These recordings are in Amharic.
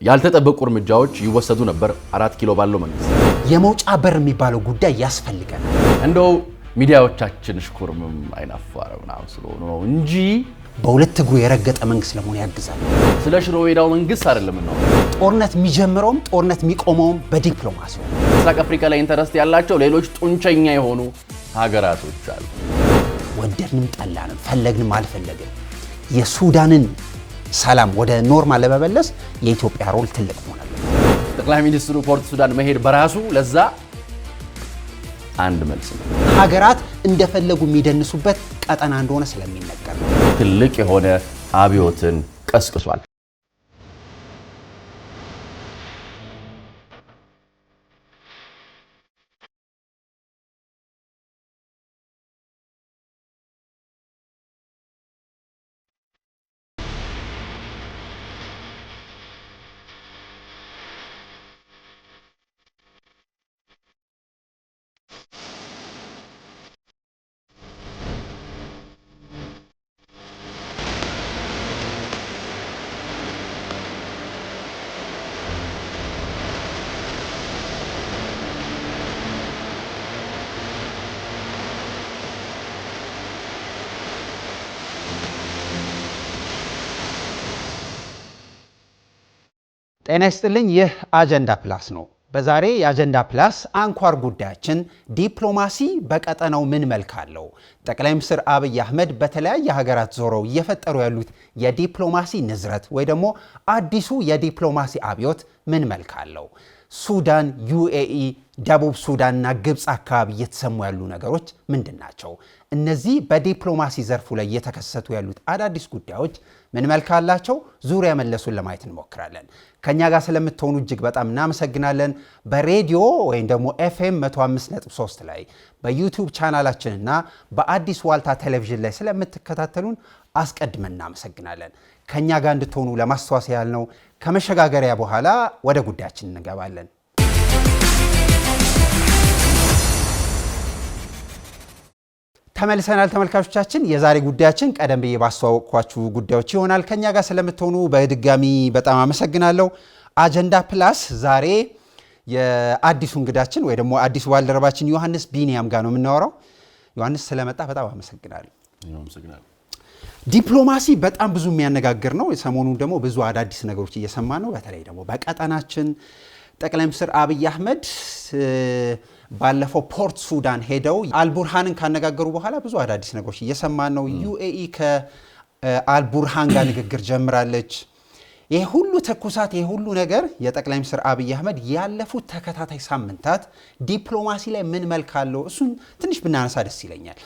ያልተጠበቁ እርምጃዎች ይወሰዱ ነበር 4 ኪሎ ባለው መንግስት የመውጫ በር የሚባለው ጉዳይ ያስፈልገናል። እንደው ሚዲያዎቻችን ሽኩርምም አይናፋረው ነው ስለሆነ ነው እንጂ በሁለት እግሩ የረገጠ መንግስት ለመሆን ያግዛል። ስለ ሽሮ ሜዳው መንግስት አይደለም ነው። ጦርነት የሚጀምረውም ጦርነት የሚቆመውም በዲፕሎማሲ ነው። ምስራቅ አፍሪካ ላይ ኢንተረስት ያላቸው ሌሎች ጡንቸኛ የሆኑ ሀገራቶች አሉ። ወደድንም ጠላንም ፈለግንም አልፈለግንም የሱዳንን ሰላም ወደ ኖርማል ለመመለስ የኢትዮጵያ ሮል ትልቅ ሆነ። ጠቅላይ ሚኒስትሩ ፖርት ሱዳን መሄድ በራሱ ለዛ አንድ መልስ ነው። ሀገራት እንደፈለጉ የሚደንሱበት ቀጠና እንደሆነ ስለሚነገር ነው። ትልቅ የሆነ አብዮትን ቀስቅሷል። ጤና ይስጥልኝ። ይህ አጀንዳ ፕላስ ነው። በዛሬ የአጀንዳ ፕላስ አንኳር ጉዳያችን ዲፕሎማሲ በቀጠናው ምን መልክ አለው፣ ጠቅላይ ሚኒስትር አብይ አህመድ በተለያየ ሀገራት ዞረው እየፈጠሩ ያሉት የዲፕሎማሲ ንዝረት ወይ ደግሞ አዲሱ የዲፕሎማሲ አብዮት ምን መልክ አለው፣ ሱዳን፣ ዩኤኢ፣ ደቡብ ሱዳንና ግብፅ አካባቢ እየተሰሙ ያሉ ነገሮች ምንድን ናቸው? እነዚህ በዲፕሎማሲ ዘርፉ ላይ እየተከሰቱ ያሉት አዳዲስ ጉዳዮች ምን መልክ አላቸው? ዙሪያ መለሱን ለማየት እንሞክራለን። ከኛ ጋር ስለምትሆኑ እጅግ በጣም እናመሰግናለን። በሬዲዮ ወይም ደግሞ ኤፍኤም 105.3 ላይ በዩቲዩብ ቻናላችንና በአዲስ ዋልታ ቴሌቪዥን ላይ ስለምትከታተሉን አስቀድመን እናመሰግናለን። ከኛ ጋር እንድትሆኑ ለማስተዋወስ ያህል ነው። ከመሸጋገሪያ በኋላ ወደ ጉዳያችን እንገባለን። ተመልሰናል ተመልካቾቻችን። የዛሬ ጉዳያችን ቀደም ብዬ ባስተዋወቅኳችሁ ጉዳዮች ይሆናል። ከኛ ጋር ስለምትሆኑ በድጋሚ በጣም አመሰግናለሁ። አጀንዳ ፕላስ ዛሬ የአዲሱ እንግዳችን ወይ ደግሞ አዲሱ ባልደረባችን ዮሐንስ ቢኒያም ጋር ነው የምናወራው። ዮሐንስ ስለመጣ በጣም አመሰግናለሁ። ዲፕሎማሲ በጣም ብዙ የሚያነጋግር ነው። ሰሞኑን ደግሞ ብዙ አዳዲስ ነገሮች እየሰማን ነው። በተለይ ደግሞ በቀጠናችን ጠቅላይ ሚኒስትር አብይ አህመድ ባለፈው ፖርት ሱዳን ሄደው አልቡርሃንን ካነጋገሩ በኋላ ብዙ አዳዲስ ነገሮች እየሰማን ነው። ዩኤኢ ከአልቡርሃን ጋር ንግግር ጀምራለች። ይሄ ሁሉ ትኩሳት፣ ይሄ ሁሉ ነገር የጠቅላይ ሚኒስትር አብይ አህመድ ያለፉት ተከታታይ ሳምንታት ዲፕሎማሲ ላይ ምን መልክ አለው? እሱን ትንሽ ብናነሳ ደስ ይለኛል።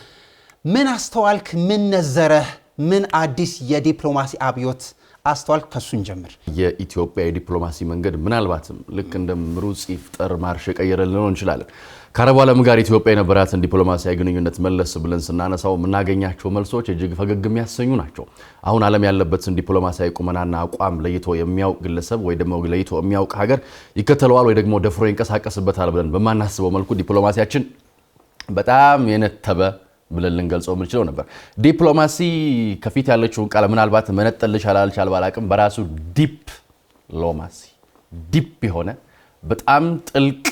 ምን አስተዋልክ? ምን ነዘረህ? ምን አዲስ የዲፕሎማሲ አብዮት አስተዋልክ? ከሱን ጀምር። የኢትዮጵያ የዲፕሎማሲ መንገድ ምናልባትም ልክ እንደ ምሩጽ ይፍጠር ማርሽ ቀየረልን ነው እንችላለን። ከአረቡ ዓለም ጋር ኢትዮጵያ የነበራትን ዲፕሎማሲያዊ ግንኙነት መለስ ብለን ስናነሳው የምናገኛቸው መልሶች እጅግ ፈገግ የሚያሰኙ ናቸው። አሁን ዓለም ያለበትን ዲፕሎማሲያዊ ቁመናና አቋም ለይቶ የሚያውቅ ግለሰብ ወይ ደግሞ ለይቶ የሚያውቅ ሀገር ይከተለዋል ወይ ደግሞ ደፍሮ ይንቀሳቀስበታል ብለን በማናስበው መልኩ ዲፕሎማሲያችን በጣም የነተበ ብለን ልንገልጸው የምንችለው ነበር። ዲፕሎማሲ ከፊት ያለችውን ቃል ምናልባት መነጠልሽ አላልቻል ባላቅም በራሱ ዲፕሎማሲ ዲፕ የሆነ በጣም ጥልቅ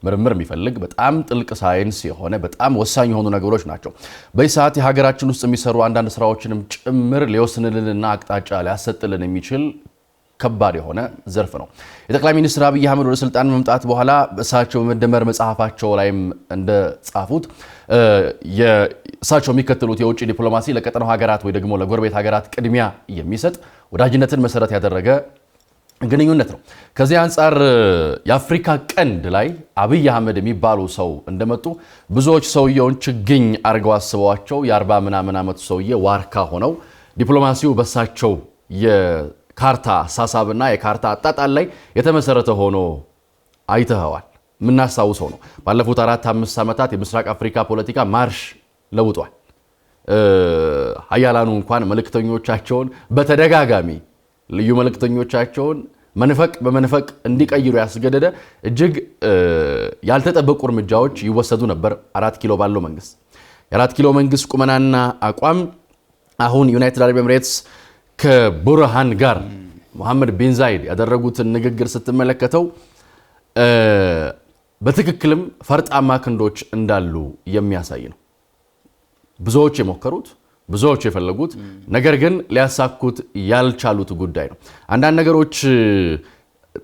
ምርምር የሚፈልግ በጣም ጥልቅ ሳይንስ የሆነ በጣም ወሳኝ የሆኑ ነገሮች ናቸው። በዚህ ሰዓት የሀገራችን ውስጥ የሚሰሩ አንዳንድ ስራዎችንም ጭምር ሊወስንልንና አቅጣጫ ሊያሰጥልን የሚችል ከባድ የሆነ ዘርፍ ነው። የጠቅላይ ሚኒስትር አብይ አህመድ ወደ ስልጣን መምጣት በኋላ እሳቸው በመደመር መጽሐፋቸው ላይም እንደጻፉት እሳቸው የሚከተሉት የውጭ ዲፕሎማሲ ለቀጠናው ሀገራት ወይ ደግሞ ለጎረቤት ሀገራት ቅድሚያ የሚሰጥ ወዳጅነትን መሰረት ያደረገ ግንኙነት ነው። ከዚህ አንጻር የአፍሪካ ቀንድ ላይ አብይ አህመድ የሚባሉ ሰው እንደመጡ ብዙዎች ሰውየውን ችግኝ አርገው አስበዋቸው የ40 ምናምን ዓመቱ ሰውዬ ዋርካ ሆነው ዲፕሎማሲው በሳቸው የካርታ አሳሳብና የካርታ አጣጣል ላይ የተመሰረተ ሆኖ አይተኸዋል። የምናስታውሰው ነው። ባለፉት 4-5 ዓመታት የምስራቅ አፍሪካ ፖለቲካ ማርሽ ለውጧል። ሀያላኑ እንኳን መልእክተኞቻቸውን በተደጋጋሚ ልዩ መልእክተኞቻቸውን መንፈቅ በመንፈቅ እንዲቀይሩ ያስገደደ እጅግ ያልተጠበቁ እርምጃዎች ይወሰዱ ነበር 4 ኪሎ ባለው መንግስት። የ4 ኪሎ መንግስት ቁመናና አቋም አሁን ዩናይትድ አረብ ኤምሬትስ ከቡርሃን ጋር መሐመድ ቢን ዛይድ ያደረጉትን ንግግር ስትመለከተው በትክክልም ፈርጣማ ክንዶች እንዳሉ የሚያሳይ ነው። ብዙዎች የሞከሩት ብዙዎች የፈለጉት ነገር ግን ሊያሳኩት ያልቻሉት ጉዳይ ነው። አንዳንድ ነገሮች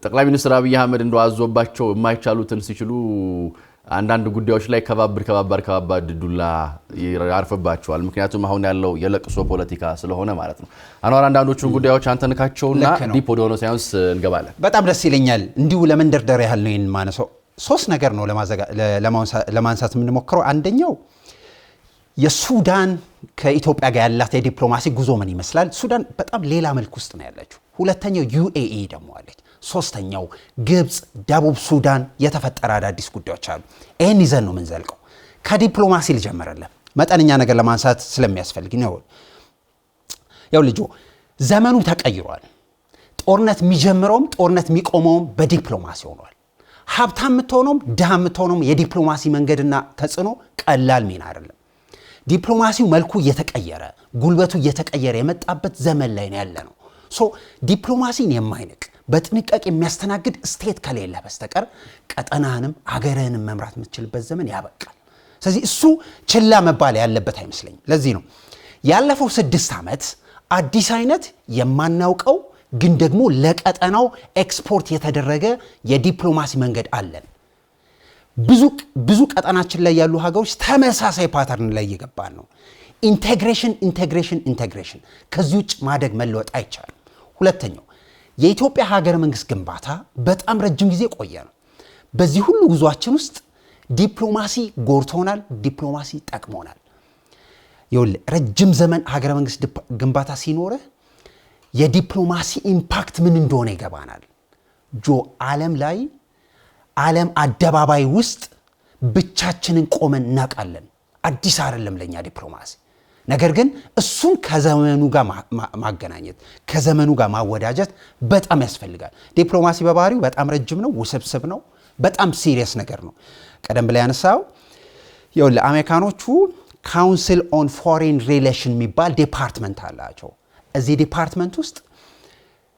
ጠቅላይ ሚኒስትር አብይ አህመድ እንደዋዞባቸው የማይቻሉትን ሲችሉ አንዳንድ ጉዳዮች ላይ ከባባድ ዱላ ያርፈባቸዋል። ምክንያቱም አሁን ያለው የለቅሶ ፖለቲካ ስለሆነ ማለት ነው። አንዋር አንዳንዶቹን ጉዳዮች አንተንካቸውና ዲፕ ወደ ሆነ ሳይንስ እንገባለን። በጣም ደስ ይለኛል። እንዲሁ ለመንደርደር ያህል ነው የማነሳው። ሶስት ነገር ነው ለማንሳት የምንሞክረው። አንደኛው የሱዳን ከኢትዮጵያ ጋር ያላት የዲፕሎማሲ ጉዞ ምን ይመስላል? ሱዳን በጣም ሌላ መልክ ውስጥ ነው ያለችው። ሁለተኛው ዩኤኢ ደግሞ አለች። ሶስተኛው ግብጽ፣ ደቡብ ሱዳን የተፈጠረ አዳዲስ ጉዳዮች አሉ። ይሄን ይዘን ነው የምንዘልቀው። ከዲፕሎማሲ ልጀምርልህ መጠነኛ ነገር ለማንሳት ስለሚያስፈልግ ነው። ያው ልጆ ዘመኑ ተቀይሯል። ጦርነት የሚጀምረውም ጦርነት የሚቆመውም በዲፕሎማሲ ሆኗል። ሀብታም የምትሆነውም ድሃ የምትሆነውም የዲፕሎማሲ መንገድና ተጽዕኖ ቀላል ሚና አይደለም። ዲፕሎማሲው መልኩ እየተቀየረ ጉልበቱ እየተቀየረ የመጣበት ዘመን ላይ ነው ያለነው። ዲፕሎማሲን የማይንቅ በጥንቃቄ የሚያስተናግድ ስቴት ከሌለ በስተቀር ቀጠናንም አገርንም መምራት የምትችልበት ዘመን ያበቃል። ስለዚህ እሱ ችላ መባል ያለበት አይመስለኝም። ለዚህ ነው ያለፈው 6 ዓመት አዲስ አይነት የማናውቀው ግን ደግሞ ለቀጠናው ኤክስፖርት የተደረገ የዲፕሎማሲ መንገድ አለን። ብዙ ቀጠናችን ላይ ያሉ ሀገሮች ተመሳሳይ ፓተርን ላይ እየገባን ነው። ኢንቴግሬሽን ከዚህ ውጭ ማደግ መለወጥ አይቻልም። ሁለተኛው የኢትዮጵያ ሀገረ መንግስት ግንባታ በጣም ረጅም ጊዜ ቆየ ነው። በዚህ ሁሉ ጉዟችን ውስጥ ዲፕሎማሲ ጎርቶናል፣ ዲፕሎማሲ ጠቅሞናል። ይኸውልህ ረጅም ዘመን ሀገረ መንግስት ግንባታ ሲኖርህ የዲፕሎማሲ ኢምፓክት ምን እንደሆነ ይገባናል። ዓለም አደባባይ ውስጥ ብቻችንን ቆመን እናውቃለን። አዲስ አይደለም ለኛ ዲፕሎማሲ። ነገር ግን እሱን ከዘመኑ ጋር ማገናኘት ከዘመኑ ጋር ማወዳጀት በጣም ያስፈልጋል። ዲፕሎማሲ በባህሪው በጣም ረጅም ነው፣ ውስብስብ ነው፣ በጣም ሲሪየስ ነገር ነው። ቀደም ብላ ያነሳው ይኸውልህ አሜሪካኖቹ ካውንስል ኦን ፎሬን ሪሌሽን የሚባል ዲፓርትመንት አላቸው። እዚህ ዲፓርትመንት ውስጥ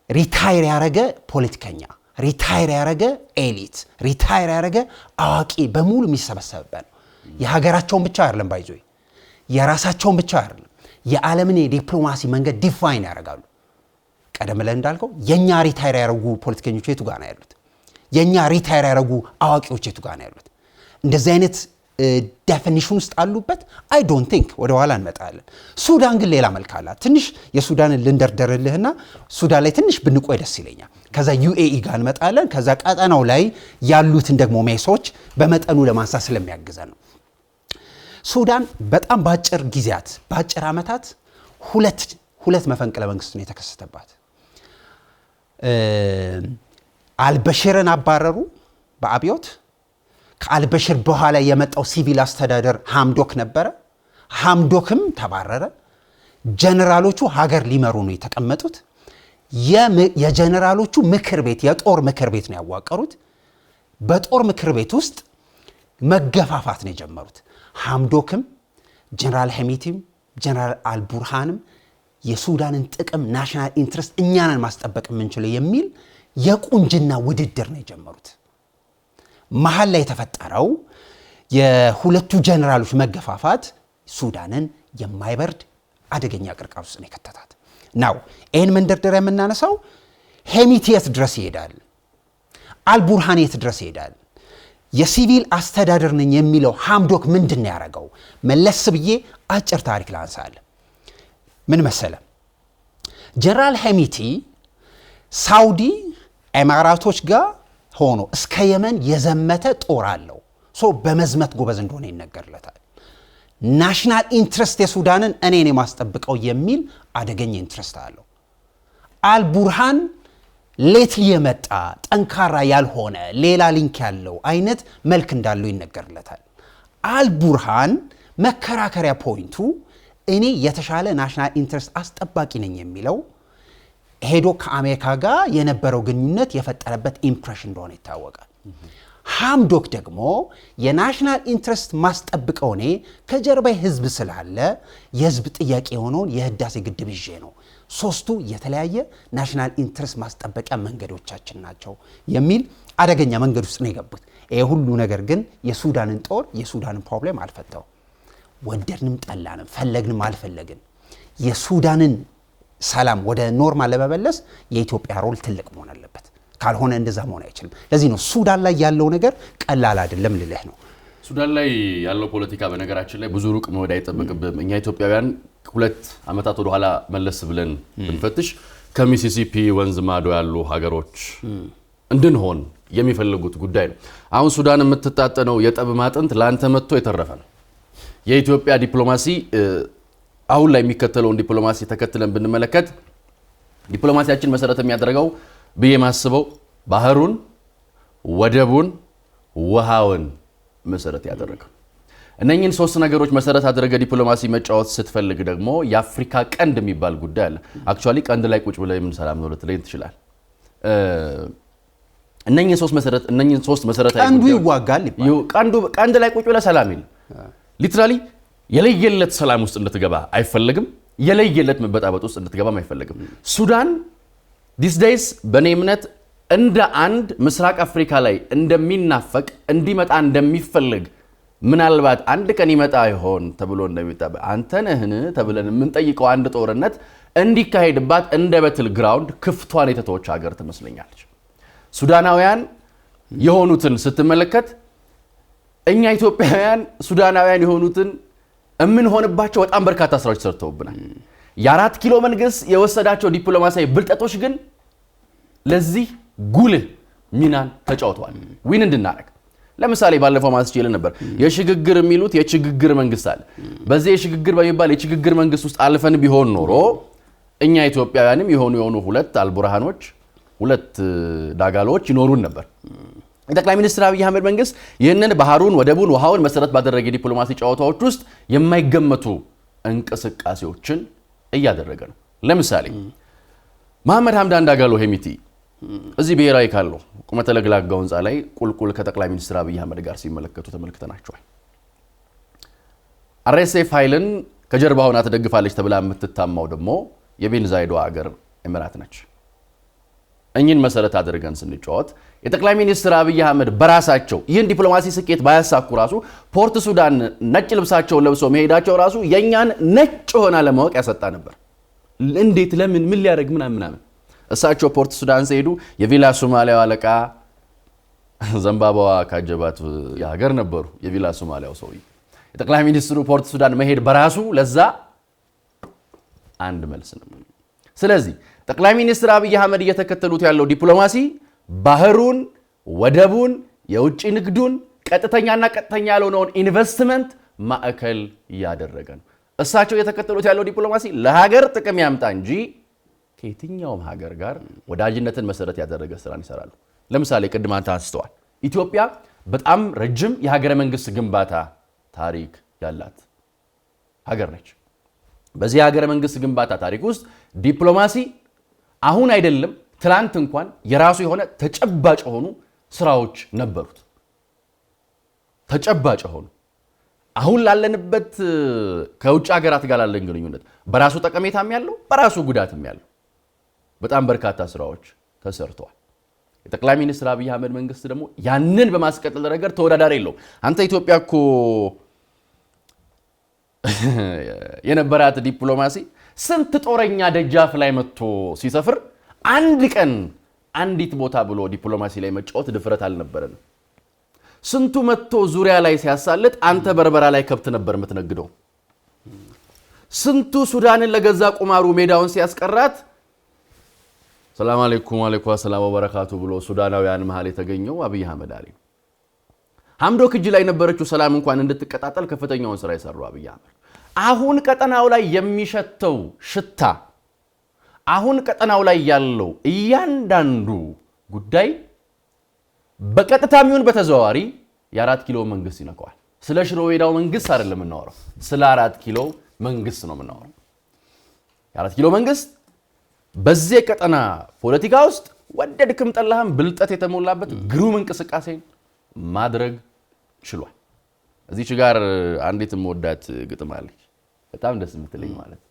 ሪታየር ያደረገ ፖለቲከኛ፣ ሪታየር ያደረገ ኤሊት፣ ሪታየር ያደረገ አዋቂ በሙሉ የሚሰበሰብበት ነው። የሀገራቸውን ብቻ አይደለም ባይዞ የራሳቸውን ብቻ አይደለም የዓለምን የዲፕሎማሲ መንገድ ዲፋይን ያደርጋሉ። ቀደም ላይ እንዳልከው የኛ ሪታየር ያደረጉ ፖለቲከኞች የቱ ጋር ነው ያሉት? የኛ ሪታየር ያደረጉ አዋቂዎች የቱ ጋር ነው ያሉት? እንደዚህ አይነት ዴፊኒሽን ውስጥ አሉበት? አይ ዶንት ቲንክ። ወደ ኋላ እንመጣለን። ሱዳን ግን ሌላ መልክ አላት። ትንሽ የሱዳንን ልንደርደርልህና ሱዳን ላይ ትንሽ ብንቆይ ደስ ይለኛል። ከዛ ዩኤኢ ጋር እንመጣለን። ከዛ ቀጠናው ላይ ያሉትን ደግሞ ሜሶች በመጠኑ ለማንሳት ስለሚያግዘን ነው። ሱዳን በጣም ባጭር ጊዜያት ባጭር ዓመታት ሁለት መፈንቅለ መንግስት ነው የተከሰተባት። አልበሽርን አባረሩ በአብዮት። ከአልበሽር በኋላ የመጣው ሲቪል አስተዳደር ሐምዶክ ነበረ። ሐምዶክም ተባረረ። ጀነራሎቹ ሀገር ሊመሩ ነው የተቀመጡት። የጀነራሎቹ ምክር ቤት የጦር ምክር ቤት ነው ያዋቀሩት። በጦር ምክር ቤት ውስጥ መገፋፋት ነው የጀመሩት። ሐምዶክም ጀነራል ሄሚቲም ጀነራል አልቡርሃንም የሱዳንን ጥቅም ናሽናል ኢንትረስት እኛንን ማስጠበቅ የምንችለው የሚል የቁንጅና ውድድር ነው የጀመሩት። መሃል ላይ የተፈጠረው የሁለቱ ጀነራሎች መገፋፋት ሱዳንን የማይበርድ አደገኛ ቅርቃር ውስጥ ነው የከተታት። ናው ይህን መንደርደሪያ የምናነሳው ሄሚቲ የት ድረስ ይሄዳል? አልቡርሃን የት ድረስ ይሄዳል? የሲቪል አስተዳደር ነኝ የሚለው ሐምዶክ ምንድን ነው ያደረገው? መለስ ብዬ አጭር ታሪክ ላንሳል። ምን መሰለ? ጀነራል ሄሚቲ ሳውዲ ኤማራቶች ጋር ሆኖ እስከ የመን የዘመተ ጦር አለው። በመዝመት ጎበዝ እንደሆነ ይነገርለታል። ናሽናል ኢንትረስት የሱዳንን እኔን የማስጠብቀው የሚል አደገኛ ኢንትረስት አለው። አልቡርሃን ሌትሊ የመጣ ጠንካራ ያልሆነ ሌላ ሊንክ ያለው አይነት መልክ እንዳለው ይነገርለታል። አልቡርሃን መከራከሪያ ፖይንቱ እኔ የተሻለ ናሽናል ኢንትረስት አስጠባቂ ነኝ የሚለው ሄዶ ከአሜሪካ ጋር የነበረው ግንኙነት የፈጠረበት ኢምፕሬሽን እንደሆነ ይታወቃል። ሐምዶክ ደግሞ የናሽናል ኢንትረስት ማስጠብቀው እኔ ከጀርባይ ህዝብ ስላለ የህዝብ ጥያቄ የሆነውን የህዳሴ ግድብ ይዤ ነው። ሶስቱ የተለያየ ናሽናል ኢንትረስት ማስጠበቂያ መንገዶቻችን ናቸው የሚል አደገኛ መንገድ ውስጥ ነው የገቡት። ይሄ ሁሉ ነገር ግን የሱዳንን ጦር የሱዳንን ፕሮብሌም አልፈታው። ወደድንም ጠላንም ፈለግንም አልፈለግን የሱዳንን ሰላም ወደ ኖርማል ለመመለስ የኢትዮጵያ ሮል ትልቅ መሆን አለበት። ካልሆነ እንደዛ መሆን አይችልም። ለዚህ ነው ሱዳን ላይ ያለው ነገር ቀላል አይደለም ልልህ ነው። ሱዳን ላይ ያለው ፖለቲካ በነገራችን ላይ ብዙ ሩቅ መሄድ አይጠበቅብም። እኛ ኢትዮጵያውያን 2 ዓመታት ወደ ኋላ መለስ ብለን ብንፈትሽ ከሚሲሲፒ ወንዝ ማዶ ያሉ ሀገሮች እንድንሆን የሚፈልጉት ጉዳይ ነው። አሁን ሱዳን የምትታጠነው የጠብ ማጥንት ላንተ መጥቶ የተረፈ ነው። የኢትዮጵያ ዲፕሎማሲ አሁን ላይ የሚከተለውን ዲፕሎማሲ ተከትለን ብንመለከት ዲፕሎማሲያችን መሰረት የሚያደርገው ብዬ ማስበው ባህሩን፣ ወደቡን፣ ውሃውን መሰረት ያደረገ እነኚህን 3 ነገሮች መሰረት አድርገ ዲፕሎማሲ መጫወት ስትፈልግ ደግሞ የአፍሪካ ቀንድ የሚባል ጉዳይ አለ። አክቹአሊ ቀንድ ላይ ቁጭ ብለ ምን ሰላም ነው ልትለኝ ትችላል። እነኚህን 3 መሰረታዊ ቀንዱ ይዋጋል ይባላል። ቀንድ ላይ ቁጭ ብለ ሰላም ይል ሊትራሊ የለየለት ሰላም ውስጥ እንድትገባ አይፈልግም። የለየለት መበጣበጥ ውስጥ እንድትገባም አይፈልግም። ሱዳን ዲስ ዴይስ በኔ እምነት እንደ አንድ ምስራቅ አፍሪካ ላይ እንደሚናፈቅ እንዲመጣ እንደሚፈልግ ምናልባት አንድ ቀን ይመጣ ይሆን ተብሎ እንደሚጠበቅ አንተ ነህን ተብለን የምንጠይቀው አንድ ጦርነት እንዲካሄድባት እንደ በትል ግራውንድ ክፍቷን የተተወች ሀገር ትመስለኛለች። ሱዳናውያን የሆኑትን ስትመለከት እኛ ኢትዮጵያውያን ሱዳናውያን የሆኑትን እምንሆንባቸው በጣም በርካታ ስራዎች ሰርተውብናል። የ4 ኪሎ መንግስት የወሰዳቸው ዲፕሎማሲያዊ ብልጠቶች ግን ለዚህ ጉልህ ሚናን ተጫውተዋል። ዊን እንድናረግ ለምሳሌ ባለፈው ማስቼ ይል ነበር የሽግግር የሚሉት የሽግግር መንግስት አለ። በዚህ የሽግግር በሚባል የሽግግር መንግስት ውስጥ አልፈን ቢሆን ኖሮ እኛ ኢትዮጵያውያንም የሆኑ 2 አልቡርሃኖች 2 ዳጋሎች ይኖሩን ነበር። የጠቅላይ ሚኒስትር አብይ አህመድ መንግስት ይህንን ባህሩን፣ ወደቡን፣ ውሃውን መሰረት ባደረገ ዲፕሎማሲ ጨዋታዎች ውስጥ የማይገመቱ እንቅስቃሴዎችን እያደረገ ነው። ለምሳሌ መሐመድ ሐምዳን ዳጋሎ ሄሚቲ እዚህ ብሔራዊ ካለው ቁመተ ለግላጋው ህንፃ ላይ ቁልቁል ከጠቅላይ ሚኒስትር አብይ አህመድ ጋር ሲመለከቱ ተመልክተናቸዋል። አርኤስኤፍ ኃይልን ከጀርባ ሆና ትደግፋለች ተብላ የምትታማው ደግሞ የቤን ዛይዶ ሀገር ኤምራት ነች። እኚህን መሰረት አድርገን ስንጫወት የጠቅላይ ሚኒስትር አብይ አህመድ በራሳቸው ይህን ዲፕሎማሲ ስኬት ባያሳኩ ራሱ ፖርት ሱዳን ነጭ ልብሳቸውን ለብሰው መሄዳቸው ራሱ የኛን ነጭ ሆና ለማወቅ ያሰጣ ነበር። እንዴት፣ ለምን፣ ምን ሊያደርግ ምናምን። እሳቸው ፖርት ሱዳን ሲሄዱ የቪላ ሶማሊያው አለቃ ዘንባባዋ ካጀባት የሀገር ነበሩ። የቪላ ሶማሊያው ሰውዬ የጠቅላይ ሚኒስትሩ ፖርት ሱዳን መሄድ በራሱ ለዛ አንድ መልስ ነው። ስለዚህ ጠቅላይ ሚኒስትር አብይ አህመድ እየተከተሉት ያለው ዲፕሎማሲ ባህሩን፣ ወደቡን፣ የውጭ ንግዱን፣ ቀጥተኛና ቀጥተኛ ያልሆነውን ኢንቨስትመንት ማዕከል ያደረገ ነው። እሳቸው እየተከተሉት ያለው ዲፕሎማሲ ለሀገር ጥቅም ያምጣ እንጂ ከየትኛውም ሀገር ጋር ወዳጅነትን መሰረት ያደረገ ስራን ይሰራሉ። ለምሳሌ ቅድም አንተ አንስተዋል፣ ኢትዮጵያ በጣም ረጅም የሀገረ መንግስት ግንባታ ታሪክ ያላት ሀገር ነች። በዚህ የሀገረ መንግስት ግንባታ ታሪክ ውስጥ ዲፕሎማሲ አሁን አይደለም ትላንት እንኳን የራሱ የሆነ ተጨባጭ የሆኑ ስራዎች ነበሩት። ተጨባጭ የሆኑ አሁን ላለንበት ከውጭ ሀገራት ጋር ላለን ግንኙነት በራሱ ጠቀሜታም ያለው በራሱ ጉዳትም ያለው በጣም በርካታ ስራዎች ተሰርተዋል። የጠቅላይ ሚኒስትር አብይ አህመድ መንግስት ደግሞ ያንን በማስቀጠል ረገድ ተወዳዳሪ የለውም። አንተ ኢትዮጵያ እኮ የነበራት ዲፕሎማሲ ስንት ጦረኛ ደጃፍ ላይ መጥቶ ሲሰፍር አንድ ቀን አንዲት ቦታ ብሎ ዲፕሎማሲ ላይ መጫወት ድፍረት አልነበረንም። ስንቱ መጥቶ ዙሪያ ላይ ሲያሳልጥ አንተ በርበራ ላይ ከብት ነበር የምትነግደው። ስንቱ ሱዳንን ለገዛ ቁማሩ ሜዳውን ሲያስቀራት ሰላም አለይኩም ወአለይኩም ሰላም ወበረካቱ ብሎ ሱዳናውያን መሃል የተገኘው አብይ አህመድ አሊ ሐምዶክ እጅ ላይ ነበረችው ሰላም እንኳን እንድትቀጣጠል ከፍተኛውን ስራ የሰራው አብይ አህመድ። አሁን ቀጠናው ላይ የሚሸተው ሽታ፣ አሁን ቀጠናው ላይ ያለው እያንዳንዱ ጉዳይ በቀጥታም ይሁን በተዘዋዋሪ የ4 ኪሎ መንግስት ይነካዋል። ስለ ሽሮ ሜዳው መንግስት አይደለም የምናወራው፣ ስለ 4 ኪሎ መንግስት ነው የምናወራው። የ4 ኪሎ መንግስት በዚህ ቀጠና ፖለቲካ ውስጥ ወደድክም ጠላህም ብልጠት የተሞላበት ግሩም እንቅስቃሴ ማድረግ ችሏል። እዚች ጋር አንዲት የምወዳት ግጥም አለች በጣም ደስ የምትለኝ ማለት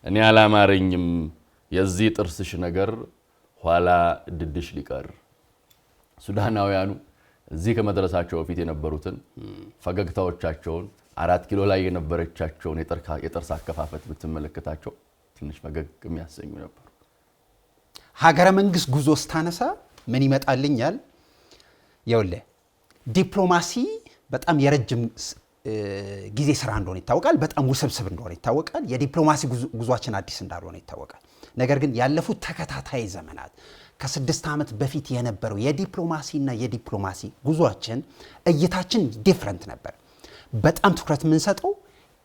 እኔ አላማረኝም የዚህ ጥርስሽ ነገር ኋላ ድድሽ ሊቀር። ሱዳናውያኑ እዚህ ከመድረሳቸው በፊት የነበሩትን ፈገግታዎቻቸውን 4 ኪሎ ላይ የነበረቻቸውን የጥርስ አከፋፈት ብትመለከታቸው ትንሽ ፈገግ የሚያሰኙ ነበሩ። ሀገረ መንግስት ጉዞ ስታነሳ ምን ይመጣልኛል? ይኸውልህ ዲፕሎማሲ በጣም የረጅም ጊዜ ስራ እንደሆነ ይታወቃል። በጣም ውስብስብ እንደሆነ ይታወቃል። የዲፕሎማሲ ጉዟችን አዲስ እንዳልሆነ ይታወቃል። ነገር ግን ያለፉት ተከታታይ ዘመናት ከ6 ዓመት በፊት የነበረው የዲፕሎማሲና የዲፕሎማሲ ጉዟችን እይታችን ዲፍረንት ነበር። በጣም ትኩረት የምንሰጠው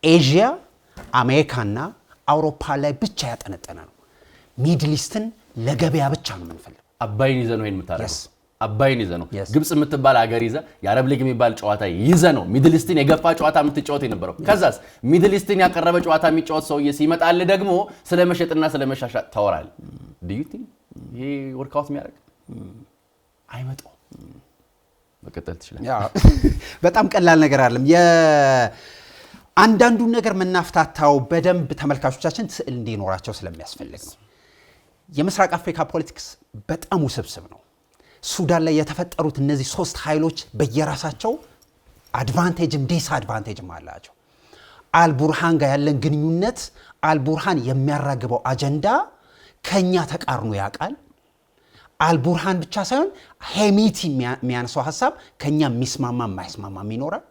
ኤዥያ፣ አሜሪካና አውሮፓ ላይ ብቻ ያጠነጠነ ነው። ሚድል ኢስትን ለገበያ ብቻ ነው የምንፈልገው። አባይን ይዘ ነው የምታረገው። አባይን ይዘ ነው ግብጽ የምትባል ሀገር ይዘ የአረብ ሊግ የሚባል ጨዋታ ይዘ ነው ሚድል ኢስትን የገፋ ጨዋታ የምትጫወት የነበረው። ከዛስ ሚድል ኢስትን ያቀረበ ጨዋታ የሚጫወት ሰውዬ ሲመጣል ደግሞ ስለመሸጥና ስለመሻሻጥ ታወራል። ዱ ዩ ቲንክ ይሄ ወርክአውት የሚያደርግ አይመጣው? መቀጠል ትችላለህ። በጣም ቀላል ነገር አይደለም። አንዳንዱን ነገር መናፍታታው በደንብ ተመልካቾቻችን ስዕል እንዲኖራቸው ስለሚያስፈልግ ነው። የምስራቅ አፍሪካ ፖለቲክስ በጣም ውስብስብ ነው። ሱዳን ላይ የተፈጠሩት እነዚህ 3 ኃይሎች በየራሳቸው አድቫንቴጅም ዲስአድቫንቴጅም አላቸው። አልቡርሃን ጋር ያለን ግንኙነት አልቡርሃን የሚያራግበው አጀንዳ ከኛ ተቃርኖ ያውቃል። አልቡርሃን ብቻ ሳይሆን ሄሚቲ የሚያነሳው ሐሳብ ከኛ የሚስማማ የማይስማማም ይኖራል።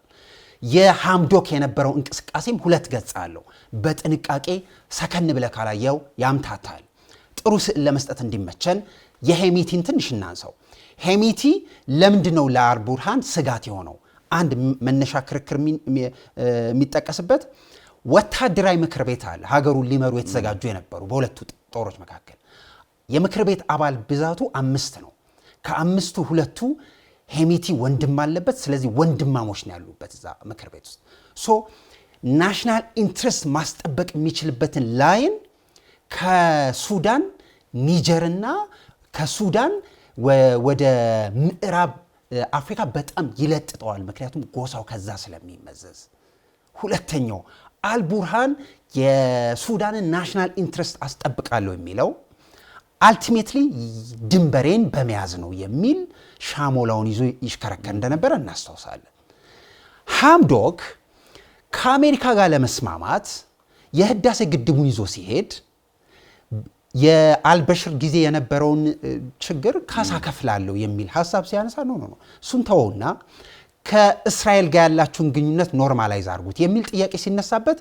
የሃምዶክ የነበረው እንቅስቃሴም 2 ገጽ አለው። በጥንቃቄ ሰከን ብለህ ካላየው ያምታታል። ጥሩ ስዕል ለመስጠት እንዲመቸን የሄሚቲን ትንሽ እናንሳው። ሄሚቲ ለምንድነው ለአልቡርሃን ስጋት የሆነው? አንድ መነሻ ክርክር የሚጠቀስበት ወታደራዊ ምክር ቤት አለ። ሀገሩን ሊመሩ የተዘጋጁ የነበሩ በሁለቱ ጦሮች መካከል የምክር ቤት አባል ብዛቱ 5 ነው። ከ5ቱ 2ቱ ሄሚቲ ወንድም አለበት። ስለዚህ ወንድማሞች ነው ያሉበት እዛ ምክር ቤት ውስጥ። ናሽናል ኢንትረስት ማስጠበቅ የሚችልበትን ላይን ከሱዳን ኒጀርና ከሱዳን ወደ ምዕራብ አፍሪካ በጣም ይለጥጠዋል። ምክንያቱም ጎሳው ከዛ ስለሚመዘዝ። ሁለተኛው አልቡርሃን የሱዳንን ናሽናል ኢንትረስት አስጠብቃለሁ የሚለው አልቲሜትሊ ድንበሬን በመያዝ ነው የሚል ሻሞላውን ይዞ ይሽከረከር እንደነበረ እናስታውሳለን። ሃምዶክ ከአሜሪካ ጋር ለመስማማት የህዳሴ ግድቡን ይዞ ሲሄድ የአልበሽር ጊዜ የነበረውን ችግር ካሳ ከፍላለሁ የሚል ሐሳብ ሲያነሳ ነው እሱን ተወውና ከእስራኤል ጋር ያላችሁን ግንኙነት ኖርማላይዝ አድርጉት የሚል ጥያቄ ሲነሳበት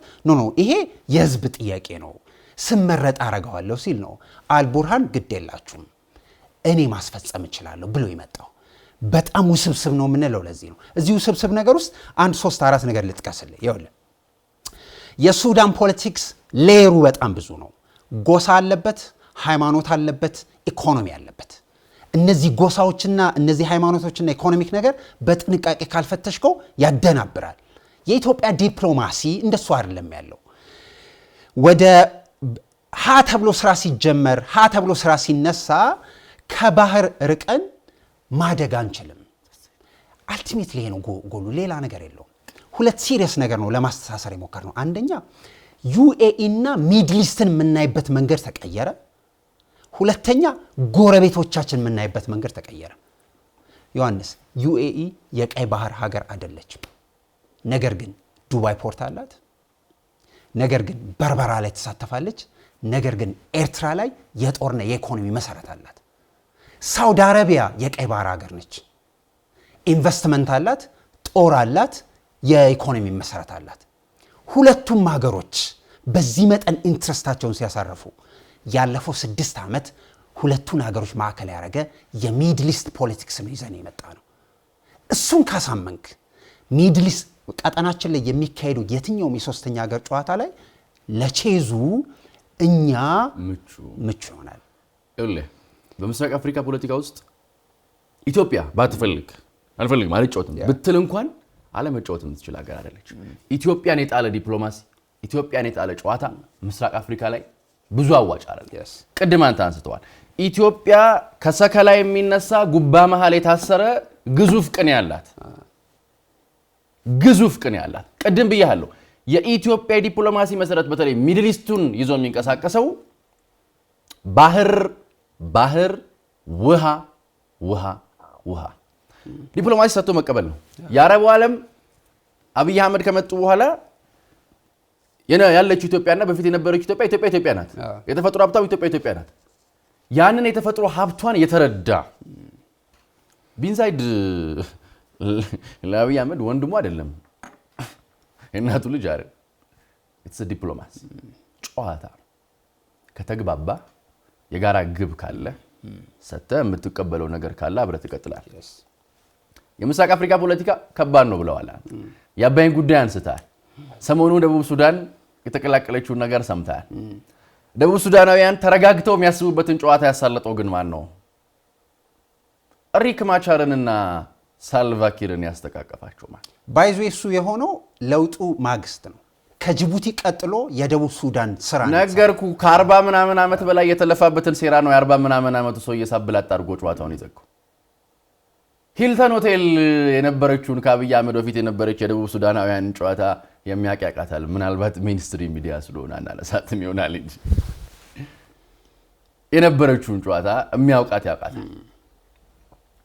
ይሄ የህዝብ ጥያቄ ነው ስመረጥ አረጋዋለሁ ሲል ነው አልቡርሃን ግድ የላችሁም እኔ ማስፈጸም እችላለሁ ብሎ ይመጣው። በጣም ውስብስብ ነው የምንለው ለዚህ ነው። እዚህ ውስብስብ ነገር ውስጥ 1 3 4 ነገር ልጥቀስልህ። ይኸውልህ የሱዳን ፖለቲክስ ሌየሩ በጣም ብዙ ነው። ጎሳ አለበት፣ ሃይማኖት አለበት፣ ኢኮኖሚ አለበት። እነዚህ ጎሳዎችና እነዚህ ሃይማኖቶችና ኢኮኖሚክ ነገር በጥንቃቄ ካልፈተሽከው ያደናብራል። የኢትዮጵያ ዲፕሎማሲ እንደሱ አይደለም ያለው። ወደ ሀ ተብሎ ስራ ሲጀመር ሀ ተብሎ ስራ ሲነሳ ከባህር ርቀን ማደግ አንችልም። አልቲሜትሊ ይሄ ነው ጎሉ፣ ሌላ ነገር የለውም። 2 ሲሪየስ ነገር ነው ለማስተሳሰር የሞከር ነው። አንደኛ ዩኤኢ እና ሚድል ኢስትን የምናይበት መንገድ ተቀየረ። ሁለተኛ ጎረቤቶቻችን የምናይበት መንገድ ተቀየረ። ዮሐንስ ዩኤኢ የቀይ ባህር ሀገር አይደለችም። ነገር ግን ዱባይ ፖርት አላት። ነገር ግን በርበራ ላይ ተሳተፋለች። ነገር ግን ኤርትራ ላይ የጦርና የኢኮኖሚ መሰረት አላት። ሳውዲ አረቢያ የቀይ ባህር ሀገር ነች። ኢንቨስትመንት አላት፣ ጦር አላት፣ የኢኮኖሚ መሰረት አላት። ሁለቱም ሀገሮች በዚህ መጠን ኢንትረስታቸውን ሲያሳርፉ ያለፈው 6 ዓመት ሁለቱን ሀገሮች ማዕከል ያደረገ የሚድል ኢስት ፖለቲክስ ነው ይዘን የመጣ ነው። እሱን ካሳመንክ ሚድል ኢስት ቀጠናችን ላይ የሚካሄደው የትኛውም የሶስተኛ ሀገር ጨዋታ ላይ ለቼዙ እኛ ምቹ ይሆናል። በምስራቅ አፍሪካ ፖለቲካ ውስጥ ኢትዮጵያ ባትፈልግ አልፈልግም አልጫወትም ብትል እንኳን አለመጫወት የምትችል ሀገር አይደለች። ኢትዮጵያን የጣለ ዲፕሎማሲ፣ ኢትዮጵያን የጣለ ጨዋታ ምስራቅ አፍሪካ ላይ ብዙ አዋጭ አይደለም። ቅድም አንተ አንስተዋል። ኢትዮጵያ ከሰከላ የሚነሳ ጉባ መሃል የታሰረ ግዙፍ ቅን ያላት ቀደም ብያለሁ። የኢትዮጵያ ዲፕሎማሲ መሰረት በተለይ ሚድል ኢስቱን ይዞ የሚንቀሳቀሰው ባህር ውሃ ዲፕሎማሲ ሰጥቶ መቀበል ነው። የአረቡ ዓለም አብይ አህመድ ከመጡ በኋላ ያለችው ኢትዮጵያና በፊት የነበረችው ኢትዮጵያ ናት። የተፈጥሮ ሀብቷ ኢትዮጵያ ናት። ያንን የተፈጥሮ ሀብቷን የተረዳ ቢንሳይድ ለአብይ አህመድ ወንድሙ አይደለም፣ የእናቱ ልጅ አይደል። ኢትስ ዲፕሎማሲ ጨዋታ። ከተግባባ የጋራ ግብ ካለ ሰተህ የምትቀበለው ነገር ካለ አብረህ ትቀጥላለህ። የምስራቅ አፍሪካ ፖለቲካ ከባድ ነው ብለዋል። የአባይን ጉዳይ አንስተሃል። ሰሞኑን ደቡብ ሱዳን የተቀላቀለችውን ነገር ሰምተሃል። ደቡብ ሱዳናውያን ተረጋግተው የሚያስቡበትን ጨዋታ ያሳለጠው ግን ማን ነው? ሪክ ማቻርንና ሳልቫኪርን ያስተቃቀፋቸው ማለት ባይዞ እሱ የሆነው ለውጡ ማግስት ነው። ከጅቡቲ ቀጥሎ የደቡብ ሱዳን ስራ ነገርኩ። ከ40 ምናምን ዓመት በላይ የተለፋበትን ሴራ ነው የ40 ምናምን ዓመቱ ሰው እየሳብላጣ አድርጎ ጨዋታውን ይዘጋው። ሂልተን ሆቴል የነበረችውን ከአብይ አህመድ በፊት የነበረች የደቡብ ሱዳናውያን ጨዋታ የሚያቃቃታል። ምናልባት ሚኒስትሪ ሚዲያ ስለሆነ አናነሳትም ይሆናል እንጂ የነበረችውን ጨዋታ የሚያውቃት ያውቃታል።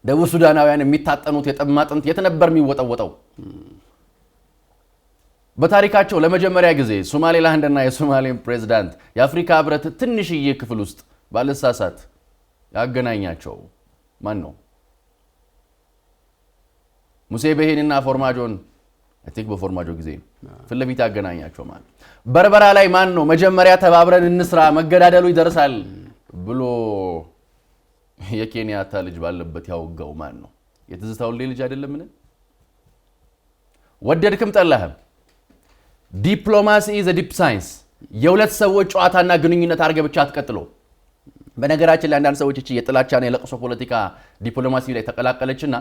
ደቡብ ሱዳናውያን የሚታጠኑት የጠማጥንት የት ነበር የሚወጠወጠው? በታሪካቸው ለመጀመሪያ ጊዜ ሶማሌላንድና የሶማሌን ፕሬዝዳንት የአፍሪካ ህብረት ትንሽዬ ክፍል ውስጥ ባለሳሳት ያገናኛቸው ማን ነው? ሙሴ ቤሄንና ፎርማጆን በፎርማጆ ጊዜ ፊት ለፊት ያገናኛቸው ማን? በርበራ ላይ ማን ነው መጀመሪያ ተባብረን እንስራ መገዳደሉ ይደርሳል ብሎ የኬንያታ ልጅ ባለበት ያወጋው ማን ነው? የትዝታው ልጅ አይደለምን? ወደድክም ጠላህም ዲፕሎማሲ ኢዝ አ ዲፕ ሳይንስ። የሁለት ሰዎች ጨዋታና ግንኙነት አድርገህ ብቻ አትቀጥሎ። በነገራችን ላይ አንዳንድ ሰዎች እቺ የጥላቻና የለቅሶ ፖለቲካ ዲፕሎማሲ ላይ ተቀላቀለችና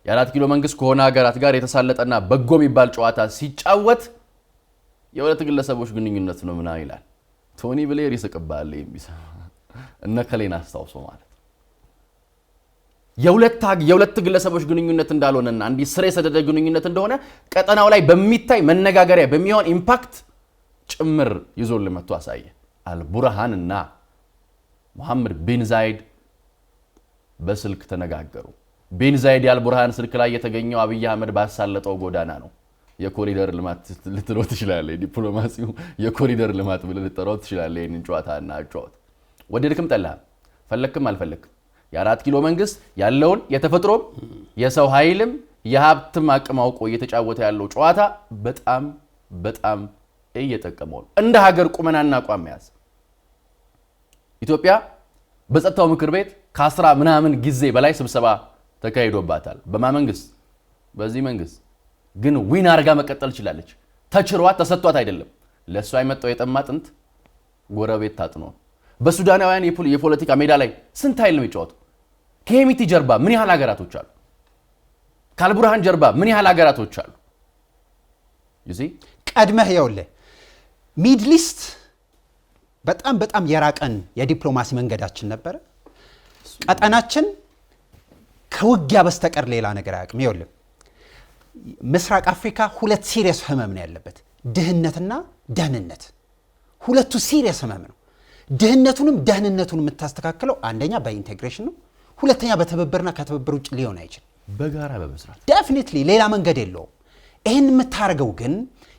የ4 ኪሎ መንግስት ከሆነ ሀገራት ጋር የተሳለጠና በጎ የሚባል ጨዋታ ሲጫወት የሁለት ግለሰቦች ግንኙነት ነው ምና ይላል። ቶኒ ብሌር ይስቅባል የሚሰማ እነ ከሌን አስታውሶ ማለት የሁለት ግለሰቦች ግንኙነት እንዳልሆነና እንዲህ ስር የሰደደ ግንኙነት እንደሆነ ቀጠናው ላይ በሚታይ መነጋገሪያ በሚሆን ኢምፓክት ጭምር ይዞልን መጥቶ አሳየ። አልቡርሃንና መሐመድ ቢን ዛይድ በስልክ ተነጋገሩ። ቢን ዛይድ የአልቡርሃን ስልክ ላይ የተገኘው አብይ አህመድ ባሳለጠው ጎዳና ነው። የኮሪደር ልማት ልትለው ትችላለህ። ዲፕሎማሲው የኮሪደር ልማት ብለህ ልትጠራው ትችላለህ። ይሄንን ጨዋታና አጫወት ወደድክም ጠላህም ፈለክም አልፈለክም የ4 ኪሎ መንግስት ያለውን የተፈጥሮም የሰው ኃይልም የሀብትም አቅም አውቆ እየተጫወተ ያለው ጨዋታ በጣም እየጠቀመው እንደ ሀገር ቁመናና አቋም ያዝ። ኢትዮጵያ በጸጥታው ምክር ቤት ከ10 ምናምን ጊዜ በላይ ስብሰባ ተካሂዶባታል። በማመንግስት በዚህ መንግስት ግን ዊን አርጋ መቀጠል ይችላልች። ተችሯት ተሰጥቷት አይደለም። ለሷ የመጣው የጠማጥንት ጎረቤት ታጥኖ በሱዳናውያን የፖለቲካ ሜዳ ላይ ስንት ኃይል ነው የሚጫወተው? ከሄሚቲ ጀርባ ምን ያህል ሀገራቶች አሉ? ከአልቡርሃን ጀርባ ምን ያህል ሀገራቶች አሉ? ቀድመህ ይኸውልህ ሚድል ኢስት በጣም የራቀን የዲፕሎማሲ መንገዳችን ነበረ። ቀጠናችን ከውጊያ በስተቀር ሌላ ነገር አያውቅም። ይኸውልህ ምስራቅ አፍሪካ ሁለት ሲሪየስ ህመም ነው ያለበት፣ ድህነትና ደህንነት። ሁለቱ ሲሪየስ ህመም ነው። ድህነቱንም ደህንነቱን የምታስተካክለው አንደኛ በኢንቴግሬሽን ነው፣ ሁለተኛ በትብብርና ከትብብር ውጭ ሊሆን አይችልም። በጋራ በመስራት ዴፊኒትሊ ሌላ መንገድ የለውም። ይህን የምታደርገው ግን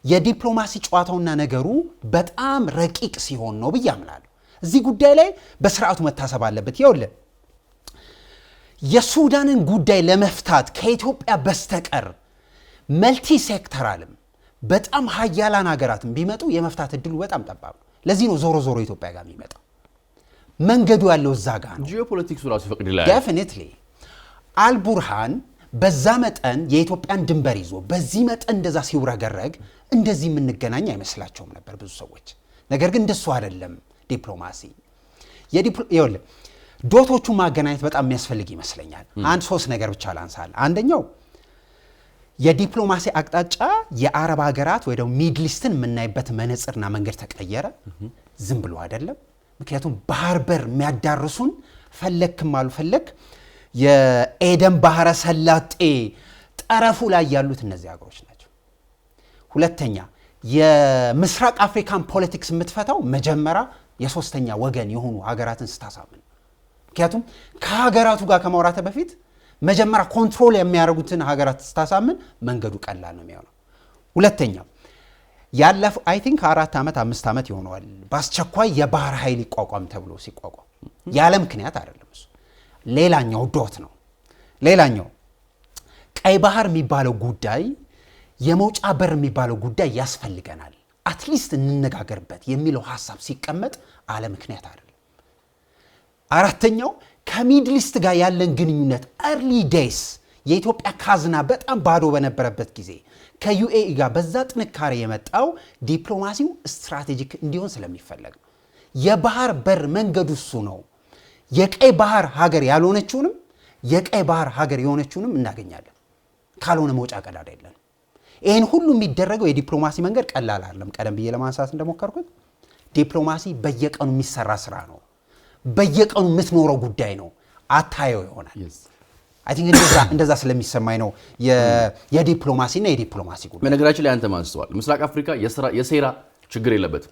የዲፕሎማሲ ጨዋታውና ነገሩ በጣም ረቂቅ ሲሆን ነው ብዬ አምናለሁ። እዚህ ጉዳይ ላይ በስርዓቱ መታሰብ አለበት። ይኸውልህ የሱዳንን ጉዳይ ለመፍታት ከኢትዮጵያ በስተቀር መልቲ ሴክተራልም በጣም ሀያላን ሀገራትም ቢመጡ የመፍታት እድሉ በጣም ጠባብ ነው። ለዚህ ነው ዞሮ ኢትዮጵያ ጋር የሚመጣው። መንገዱ ያለው እዛ ጋር ነው። ጂኦፖለቲክሱ ራሱ ይፈቅድላል። ዴፊኒትሊ አልቡርሃን በዛ መጠን የኢትዮጵያን ድንበር ይዞ በዚህ መጠን እንደዛ ሲውረገረግ እንደዚህ የምንገናኝ አይመስላቸውም ነበር ብዙ ሰዎች። ነገር ግን እንደሱ አይደለም ዲፕሎማሲ። ይኸውልህ ዶቶቹን ማገናኘት በጣም የሚያስፈልግ ይመስለኛል። አንድ 3 ነገር ብቻ ላንሳል። አንደኛው የዲፕሎማሲ አቅጣጫ የአረብ ሀገራት ወይ ደግሞ ሚድል ኢስትን የምናይበት መነጽርና መንገድ ተቀየረ። ዝም ብሎ አይደለም። ምክንያቱም ባህር በር የሚያዳርሱን ፈለክም አልፈለክ የኤደን ባህረ ሰላጤ ጠረፉ ላይ ያሉት እነዚህ ሀገሮች ናቸው። ሁለተኛ የምስራቅ አፍሪካን ፖለቲክስ የምትፈታው መጀመሪያ የሶስተኛ ወገን የሆኑ ሀገራትን ስታሳምን፣ ምክንያቱም ከሀገራቱ ጋር ከማውራት በፊት መጀመሪያ ኮንትሮል የሚያደርጉትን ሀገራት ስታሳምን መንገዱ ቀላል ነው የሚሆነው። ሁለተኛ ያለፈው አይ ቲንክ 4 ዓመት 5 ዓመት ይሆነዋል በአስቸኳይ የባህር ኃይል ይቋቋም ተብሎ ሲቋቋም ያለ ምክንያት አይደለም እሱ። ሌላኛው ዶት ነው። ሌላኛው ቀይ ባህር የሚባለው ጉዳይ የመውጫ በር የሚባለው ጉዳይ ያስፈልገናል አትሊስት እንነጋገርበት የሚለው ሐሳብ ሲቀመጥ አለ ምክንያት አይደለም። አራተኛው ከሚድል ኢስት ጋር ያለን ግንኙነት ኤርሊ ዴይስ የኢትዮጵያ ካዝና በጣም ባዶ በነበረበት ጊዜ ከዩኤኢ ጋር በዛ ጥንካሬ የመጣው ዲፕሎማሲው ስትራቴጂክ እንዲሆን ስለሚፈለግ ነው። የባህር በር መንገዱ እሱ ነው። የቀይ ባህር ሀገር ያልሆነችውንም የቀይ ባህር ሀገር የሆነችውንም እናገኛለን። ካልሆነ መውጫ ቀዳዳ የለንም። ይህን ሁሉ የሚደረገው የዲፕሎማሲ መንገድ ቀላል አይደለም። ቀደም ብዬ ለማንሳት እንደሞከርኩት ዲፕሎማሲ በየቀኑ የሚሰራ ስራ ነው። በየቀኑ የምትኖረው ጉዳይ ነው። አታየው ይሆናል። አይ ቲንክ እንደዛ ስለሚሰማኝ ነው የዲፕሎማሲና የዲፕሎማሲ ጉዳይ። በነገራችን ላይ አንተ ማንስተዋል ምስራቅ አፍሪካ የሴራ ችግር የለበትም፣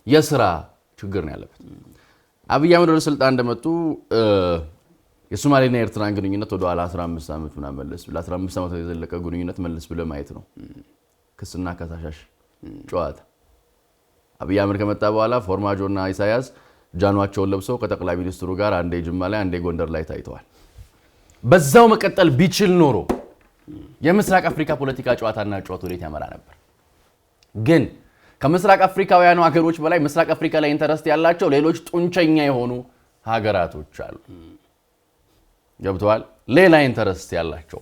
የስራ ችግር ነው ያለበት። አብይ አህመድ ወደ ስልጣን እንደመጡ የሶማሌና የኤርትራን ግንኙነት ወደ ኋላ 15 ዓመት ምናምን መለስ ብለ 15 ዓመት የዘለቀ ግንኙነት መለስ ብለ ማየት ነው። ክስና ከሳሻሽ ጨዋታ። አብይ አህመድ ከመጣ በኋላ ፎርማጆና ኢሳያስ ጃኗቸውን ለብሰው ከጠቅላይ ሚኒስትሩ ጋር አንዴ ጅማ ላይ አንዴ ጎንደር ላይ ታይተዋል። በዛው መቀጠል ቢችል ኖሮ የምስራቅ አፍሪካ ፖለቲካ ጨዋታና ጨዋታ ወዴት ያመራ ነበር? ግን ከምስራቅ አፍሪካውያኑ ሀገሮች በላይ ምስራቅ አፍሪካ ላይ ኢንተረስት ያላቸው ሌሎች ጡንቸኛ የሆኑ ሀገራቶች አሉ። ገብተዋል። ሌላ ኢንተረስት ያላቸው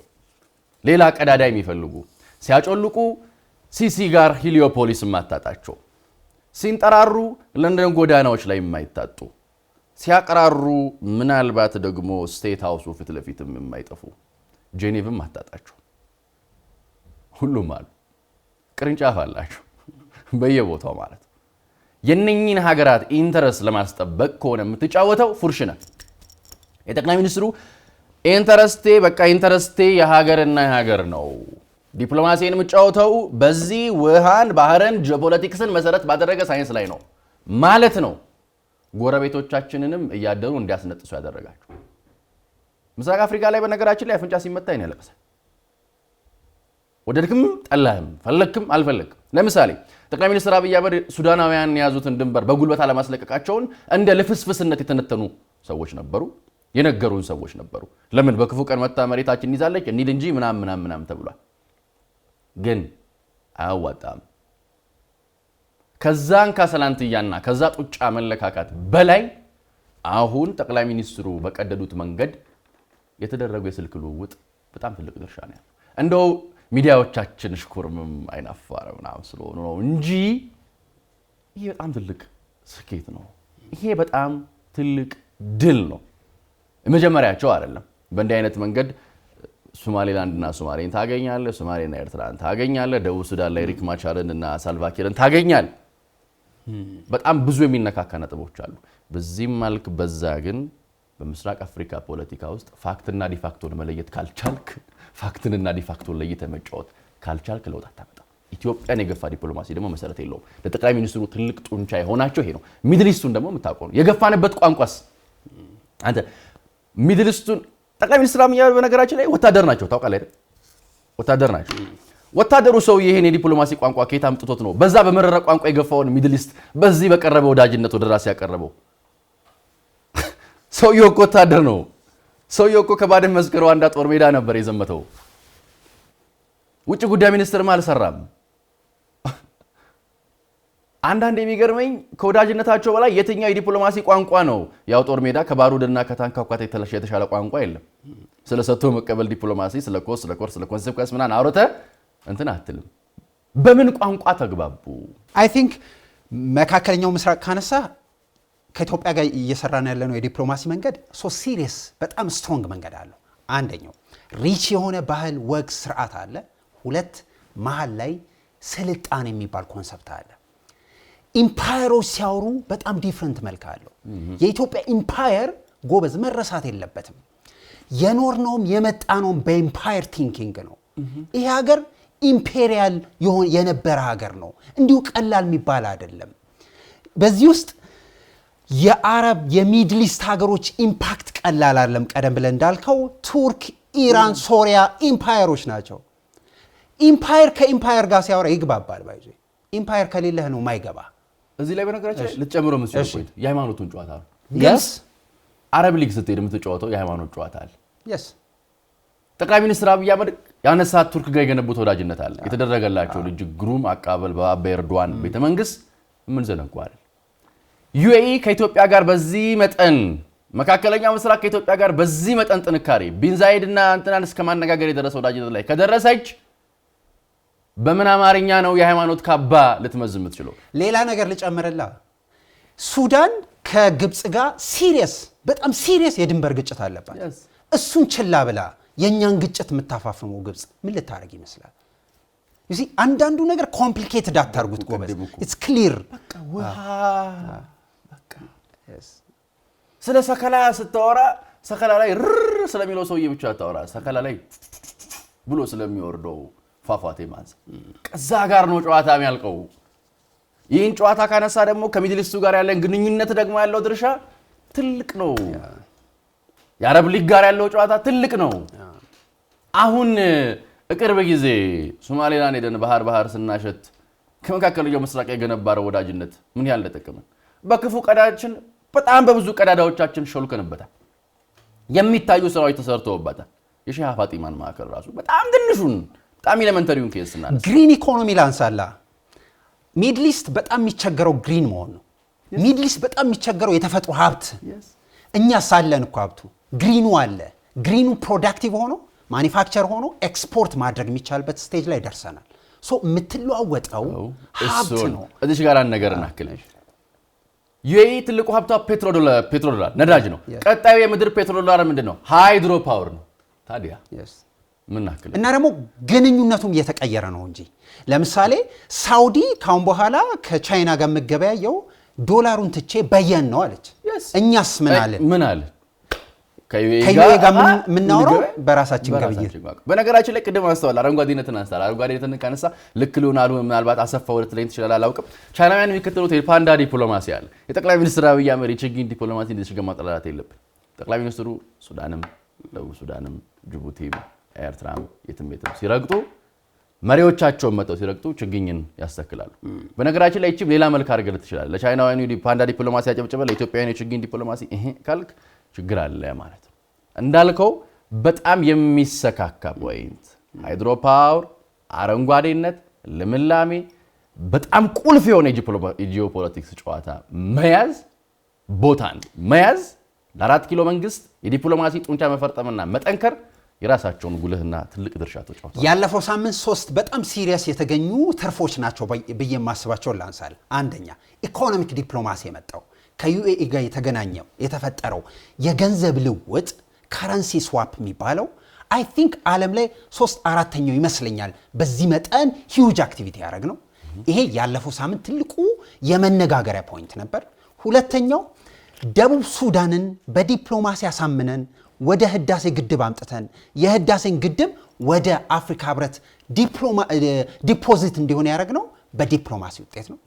ሌላ ቀዳዳ የሚፈልጉ ሲያጮልቁ ሲሲ ጋር ሂሊዮፖሊስ ማታጣቸው፣ ሲንጠራሩ ለንደን ጎዳናዎች ላይ የማይታጡ፣ ሲያቀራሩ ምናልባት ደግሞ ስቴት ሃውስ ፊት ለፊትም የማይጠፉ ጄኔቭም አታጣቸው። ሁሉም አሉ፣ ቅርንጫፍ አላቸው በየቦታው ማለት። የነኚህን ሀገራት ኢንተረስት ለማስጠበቅ ከሆነ የምትጫወተው ፉርሽና የጠቅላይ ሚኒስትሩ ኢንተረስቴ በቃ ኢንተረስቴ የሀገርና የሀገር ነው፣ ዲፕሎማሲን የምጫወተው በዚህ ውሃን ባህርን ጂኦፖለቲክስን መሰረት ባደረገ ሳይንስ ላይ ነው ማለት ነው። ጎረቤቶቻችንንም እያደሩ እንዲያስነጥሱ ያደረጋቸው ምስራቅ አፍሪካ ላይ በነገራችን ላይ አፍንጫ ሲመታ ነው ያለቀሰ። ወደድክም ጠላህም ፈለክም አልፈለክም። ለምሳሌ ጠቅላይ ሚኒስትር አብይ አህመድ ሱዳናውያን የያዙትን ድንበር በጉልበት አለማስለቀቃቸውን እንደ ልፍስፍስነት የተነተኑ ሰዎች ነበሩ፣ የነገሩን ሰዎች ነበሩ። ለምን በክፉ ቀን መታ መሬታችን ይዛለች እንሂድ እንጂ ምናምን ተብሏል። ግን አያዋጣም። ከዛን ካሰላንትያና ከዛ ጡጫ መለካካት በላይ አሁን ጠቅላይ ሚኒስትሩ በቀደዱት መንገድ የተደረገው የስልክ ልውውጥ በጣም ትልቅ ድርሻ ነው ያለው። እንደው ሚዲያዎቻችን ሽኩርምም አይናፋር ምናምን ስለሆኑ ነው እንጂ ይሄ በጣም ትልቅ ስኬት ነው። ይሄ በጣም ትልቅ ድል ነው። የመጀመሪያቸው አይደለም። በእንዲህ አይነት መንገድ ሶማሌላንድና ሶማሌን ታገኛለ፣ ሶማሌና ኤርትራን ታገኛለ፣ ደቡብ ሱዳን ላይ ሪክ ማቻርንና ሳልቫኪርን ታገኛል። በጣም ብዙ የሚነካካ ነጥቦች አሉ። በዚህም መልክ በዛ ግን በምስራቅ አፍሪካ ፖለቲካ ውስጥ ፋክትና ዲፋክቶን መለየት ካልቻልክ፣ ፋክትንና ዲፋክቶን ለይተህ መጫወት ካልቻልክ ለውጥ አታመጣም። ኢትዮጵያን የገፋ ዲፕሎማሲ ደግሞ መሰረት የለውም። ለጠቅላይ ሚኒስትሩ ትልቅ ጡንቻ የሆናቸው ይሄ ነው። ሚድል ኢስቱን ደግሞ የምታውቀው ነው። የገፋንበት ቋንቋስ አንተ ሚድል ኢስቱን ጠቅላይ ሚኒስትር አብይ በነገራችን ላይ ወታደር ናቸው። ታውቃለህ አይደል? ወታደር ናቸው። ወታደሩ ሰው ይሄን የዲፕሎማሲ ቋንቋ ከየት አምጥቶት ነው በዛ በመረረ ቋንቋ የገፋውን ሚድል ኢስት በዚህ በቀረበ ወዳጅነት ወደ ራስ ያቀረበው? ሰውየው እኮ ወታደር ነው። ሰውየው እኮ ከባድመ እስከ ሩዋንዳ ጦር ሜዳ ነበር የዘመተው። ውጭ ጉዳይ ሚኒስትርም አልሰራም። አንዳንድ የሚገርመኝ ከወዳጅነታቸው በላይ የትኛው የዲፕሎማሲ ቋንቋ ነው? ያው ጦር ሜዳ ከባሩድና ከታንክ አኳት የተሻለ ቋንቋ የለም። ስለ ሰጥቶ መቀበል ዲፕሎማሲ ስለ ኮንሴፕት ምናምን አውርተህ እንትን አትልም። በምን ቋንቋ ተግባቡ? አይ ቲንክ መካከለኛው ምስራቅ ካነሳ ከኢትዮጵያ ጋር እየሰራን ያለነው የዲፕሎማሲ መንገድ ሶ ሲሪየስ በጣም ስትሮንግ መንገድ አለው። አንደኛው ሪች የሆነ ባህል፣ ወግ፣ ስርዓት አለ። ሁለት መሀል ላይ ስልጣን የሚባል ኮንሰፕት አለ። ኢምፓየሮች ሲያወሩ በጣም ዲፍረንት መልክ አለው። የኢትዮጵያ ኢምፓየር ጎበዝ መረሳት የለበትም። የኖርነውም የመጣነውም በኤምፓየር ቲንኪንግ ነው። ይሄ ሀገር ኢምፔሪያል የነበረ ሀገር ነው። እንዲሁ ቀላል የሚባል አይደለም። በዚህ ውስጥ የአረብ የሚድል ኢስት ሀገሮች ኢምፓክት ቀላል አይደለም። ቀደም ብለን እንዳልከው ቱርክ፣ ኢራን፣ ሶሪያ ኢምፓየሮች ናቸው። ኢምፓየር ከኢምፓየር ጋር ሲያወራ ይግባባል። ባይዞ ኢምፓየር ከሌለህ ነው ማይገባ። እዚህ ላይ በነገራችን ልትጨምረው መስሎኝ ቆይቶ የሃይማኖቱን ጨዋታ ነው። yes አረብ ሊግ ስትሄድ የምትጫወተው የሃይማኖት ጨዋታ አለ። yes ጠቅላይ ሚኒስትር አብይ አህመድ ያነሳት ቱርክ ጋር የገነቡት ወዳጅነት አለ። የተደረገላቸው ልጅ ግሩም አቀባበል በአባ ኤርዶዋን ቤተመንግስት ምን ዘነጓል። ዩኤኢ ከኢትዮጵያ ጋር በዚህ መጠን መካከለኛው ምስራቅ ከኢትዮጵያ ጋር በዚህ መጠን ጥንካሬ ቢን ዛይድ እና እንትናን እስከ ማነጋገር የደረሰው ወዳጅነት ላይ ከደረሰች በምን አማርኛ ነው የሃይማኖት ካባ ልትመዝ የምትችለው? ሌላ ነገር ልጨምርላ። ሱዳን ከግብፅ ጋር በጣም ሲሪየስ የድንበር ግጭት አለባት። እሱን ችላ ብላ የኛን ግጭት የምታፋፍመው ግብፅ ምን ልታረግ ይመስላል? አንዳንዱ ነገር ኮምፕሊኬትድ አታርጉት ጎበዝ። ኢትስ ክሊር። በቃ ውሃ በቃ ስለ ሰከላ ስታወራ ሰከላ ላይ ርር ስለሚለው ሰውዬ ብቻ አታወራ። ሰከላ ላይ ብሎ ስለሚወርደው ፏፏቴ ማንሳ ከዛ ጋር ነው ጨዋታ የሚያልቀው። ይህን ጨዋታ ካነሳ ደግሞ ከሚድል ኢስቱ ጋር ያለን ግንኙነት ደግሞ ያለው ድርሻ ትልቅ ነው። የአረብ ሊግ ጋር ያለው ጨዋታ ትልቅ ነው። አሁን ቅርብ ጊዜ ሶማሌላንድ ሄደን ባህር ስናሸት ከመካከለኛው ምስራቅ የገነባረው ወዳጅነት ምን ያህል ተጠቀመን። በክፉ ቀዳዳችን በጣም በብዙ ቀዳዳዎቻችን ሾልከንበታል። የሚታዩ ስራዎች ተሰርተውበታል። የሼህ ፋጢማን ማዕከል ራሱ በጣም ትንሹን በጣም ኤሌመንተሪውን ኬስ እና ግሪን ኢኮኖሚ ላንሳላ። ሚድል ኢስት በጣም የሚቸገረው ግሪን መሆን ነው። ሚድል ኢስት በጣም የሚቸገረው የተፈጥሮ ሀብት። እኛ ሳለን እኮ ሀብቱ ግሪኑ አለ። ግሪኑ ፕሮዳክቲቭ ሆኖ ማኒፋክቸር ሆኖ ኤክስፖርት ማድረግ የሚቻልበት ስቴጅ ላይ ደርሰናል። የምትለዋወጠው ሀብት ነው። እዚህ ጋር አንድ ነገር እናክል። ዩኤኢ ትልቁ ሀብቷ ፔትሮዶላር ነዳጅ ነው። ቀጣዩ የምድር ፔትሮዶላር ምንድን ነው? ሃይድሮ ፓወር ነው። ታዲያ ምን ናክል እና ደግሞ ግንኙነቱም እየተቀየረ ነው እንጂ ለምሳሌ ሳውዲ ካሁን በኋላ ከቻይና ጋር መገበያየው ዶላሩን ትቼ በየን ነው አለች። እኛስ ምን አለ? ከዩኤኢ ጋር ምናወራው በራሳችን ግብይት። በነገራችን ላይ ቅድም አንስተዋል፣ አረንጓዴነትን አንስተዋል። አረንጓዴነትን ካነሳ ልክ ሊሆን አሉ ምናልባት አሰፋው ወለት ላይ ትችላል አላውቅም። ቻይናውያን የሚከተሉት የፓንዳ ዲፕሎማሲ አለ። የጠቅላይ ሚኒስትር አብይ አህመድ የችግኝ ዲፕሎማሲ እንደዚህ ጋር ማጥላላት የለብን። ጠቅላይ ሚኒስትሩ ሱዳንም፣ ደቡብ ሱዳንም፣ ጅቡቲም፣ ኤርትራም የትም ሲረግጡ መሪዎቻቸውን መተው ሲረግጡ ችግኝን ያስተክላሉ። በነገራችን ላይ እቺም ሌላ መልክ አድርገህ ትችላለህ። ለቻይናውያኑ ፓንዳ ዲፕሎማሲ ያጨብጨበ ለኢትዮጵያውያን የችግኝ ዲፕሎማሲ ካልክ ችግር አለ ማለት ነው። እንዳልከው በጣም የሚሰካካ ፖይንት ሃይድሮ ፓወር፣ አረንጓዴነት፣ ልምላሜ በጣም ቁልፍ የሆነ የጂኦፖለቲክስ ጨዋታ መያዝ ቦታን መያዝ ለአራት ኪሎ መንግስት የዲፕሎማሲ ጡንቻ መፈርጠምና መጠንከር የራሳቸውን ጉልህና ትልቅ ድርሻ ተጫውተዋል። ያለፈው ሳምንት 3 በጣም ሲሪየስ የተገኙ ትርፎች ናቸው ብዬ የማስባቸውን ላንሳል። አንደኛ ኢኮኖሚክ ዲፕሎማሲ የመጣው ከዩኤኢ ጋር የተገናኘው የተፈጠረው የገንዘብ ልውውጥ ከረንሲ ስዋፕ የሚባለው አይ ቲንክ ዓለም ላይ 3/4ኛው ይመስለኛል በዚህ መጠን ሂውጅ አክቲቪቲ ያደረግ ነው። ይሄ ያለፈው ሳምንት ትልቁ የመነጋገሪያ ፖይንት ነበር። ሁለተኛው ደቡብ ሱዳንን በዲፕሎማሲ አሳምነን ወደ ህዳሴ ግድብ አምጥተን የህዳሴን ግድብ ወደ አፍሪካ ህብረት ዲፖዚት እንዲሆን ያደረግነው በዲፕሎማሲ ውጤት ነው።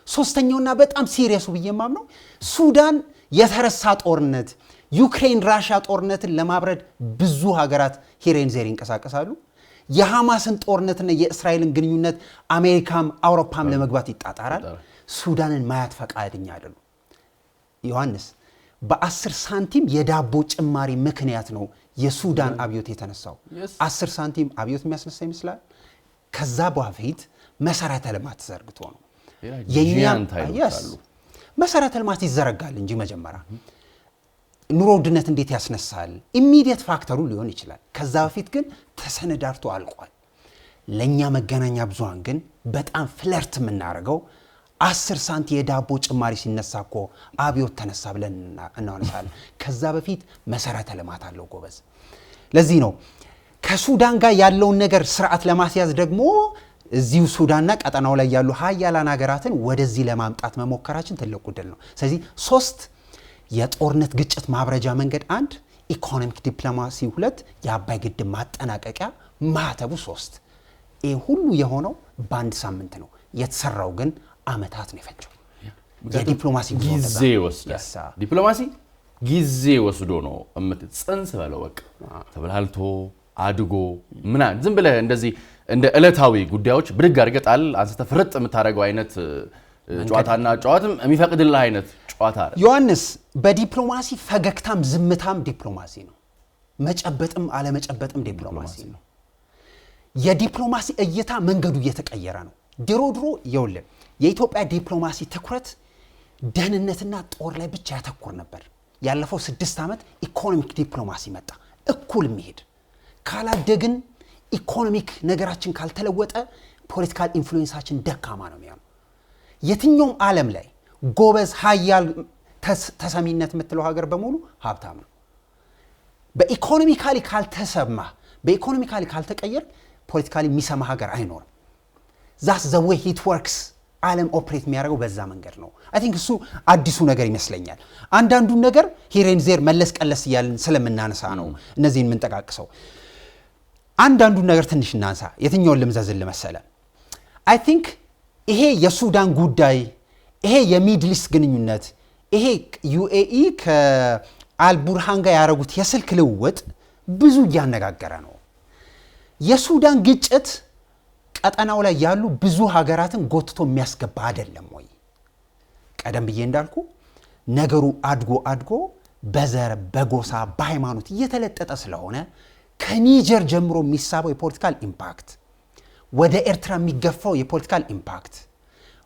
ሶስተኛውና በጣም ሲሪየሱ ብዬ የማምነው ሱዳን የተረሳ ጦርነት ዩክሬን ራሽያ ጦርነትን ለማብረድ ብዙ ሀገራት ሂሬን ዜር ይንቀሳቀሳሉ። የሐማስን ጦርነትና የእስራኤልን ግንኙነት አሜሪካም አውሮፓም ለመግባት ይጣጣራል። ሱዳንን ማያት ፈቃደኛ አይደሉም። ዮሐንስ በ10 ሳንቲም የዳቦ ጭማሪ ምክንያት ነው የሱዳን አብዮት የተነሳው። 10 ሳንቲም አብዮት የሚያስነሳ ይመስላል። ከዛ በፊት መሰረተ ልማት ተዘርግቶ ነው። መሰረተ ልማት ይዘረጋል እንጂ መጀመሪያ ኑሮ ውድነት እንዴት ያስነሳል ኢሚዲየት ፋክተሩ ሊሆን ይችላል። ከዛ በፊት ግን ተሰነዳርቶ አልቋል። ለኛ መገናኛ ብዙሃን ግን በጣም ፍለርት የምናደርገው 10 ሳንቲ የዳቦ ጭማሪ ሲነሳ እኮ አብዮት ተነሳ ብለን እናነሳለን። ከዛ በፊት መሰረተ ልማት አለው ጎበዝ። ለዚህ ነው ከሱዳን ጋር ያለውን ነገር ስርዓት ለማስያዝ ደግሞ እዚሁ ሱዳንና ቀጠናው ላይ ያሉ ሀያላን ሀገራትን ወደዚህ ለማምጣት መሞከራችን ትልቁ ድል ነው። ስለዚህ 3 የጦርነት ግጭት ማብረጃ መንገድ፣ 1 ኢኮኖሚክ ዲፕሎማሲ 2 የአባይ ግድብ ማጠናቀቂያ ማህተቡ 3 ይህ ሁሉ የሆነው በአንድ ሳምንት ነው የተሰራው ግን አመታት ነው የፈጀው የዲፕሎማሲ ጊዜ ወስዷል ዲፕሎማሲ ጊዜ ወስዶ ነው ጽንስ በለው በቃ ተብላልቶ አድጎ ምናምን ዝም ብለህ እንደዚህ እንደ ዕለታዊ ጉዳዮች ብድግ አድርገጣል አንስተ ፍርጥ የምታረገው አይነት ጨዋታና ጨዋታም የሚፈቅድልህ አይነት ጨዋታ አይደል ዮሐንስ በዲፕሎማሲ ፈገግታም ዝምታም ዲፕሎማሲ ነው መጨበጥም አለመጨበጥም ዲፕሎማሲ ነው የዲፕሎማሲ እይታ መንገዱ እየተቀየረ ነው ድሮ ይውል የኢትዮጵያ ዲፕሎማሲ ትኩረት ደህንነትና ጦር ላይ ብቻ ያተኩር ነበር ያለፈው 6 ዓመት ኢኮኖሚክ ዲፕሎማሲ መጣ እኩል የሚሄድ ካላደግን ኢኮኖሚክ ነገራችን ካልተለወጠ ፖለቲካል ኢንፍሉዌንሳችን ደካማ ነው የሚሆነው የትኛውም ዓለም ላይ ጎበዝ ሃያል ተሰሚነት የምትለው ሀገር በሙሉ ሀብታም ነው በኢኮኖሚካሊ ካልተሰማ በኢኮኖሚካሊ ካልተቀየር ፖለቲካሊ የሚሰማ ሀገር አይኖርም that's the way it works ዓለም ኦፕሬት የሚያደርገው በዛ መንገድ ነው አይ ቲንክ እሱ አዲሱ ነገር ይመስለኛል አንዳንዱ ነገር ሂሬን ዜር መለስ ቀለስ ይያልን ስለምናነሳ ነው እነዚህን ምንጠቃቅሰው አንዳንዱ ነገር ትንሽ እናንሳ የትኛውን ልምዘዝል መሰለ አይ ቲንክ ይሄ የሱዳን ጉዳይ ይሄ የሚድል ኢስት ግንኙነት ይሄ ዩኤኢ ከአልቡርሃን ጋር ያደረጉት የስልክ ልውውጥ ብዙ ያነጋገረ ነው የሱዳን ግጭት ቀጠናው ላይ ያሉ ብዙ ሀገራትን ጎትቶ የሚያስገባ አይደለም ወይ ቀደም ብዬ እንዳልኩ ነገሩ አድጎ በዘር በጎሳ በሃይማኖት እየተለጠጠ ስለሆነ ከኒጀር ጀምሮ የሚሳበው የፖለቲካል ኢምፓክት ወደ ኤርትራ የሚገፋው የፖለቲካል ኢምፓክት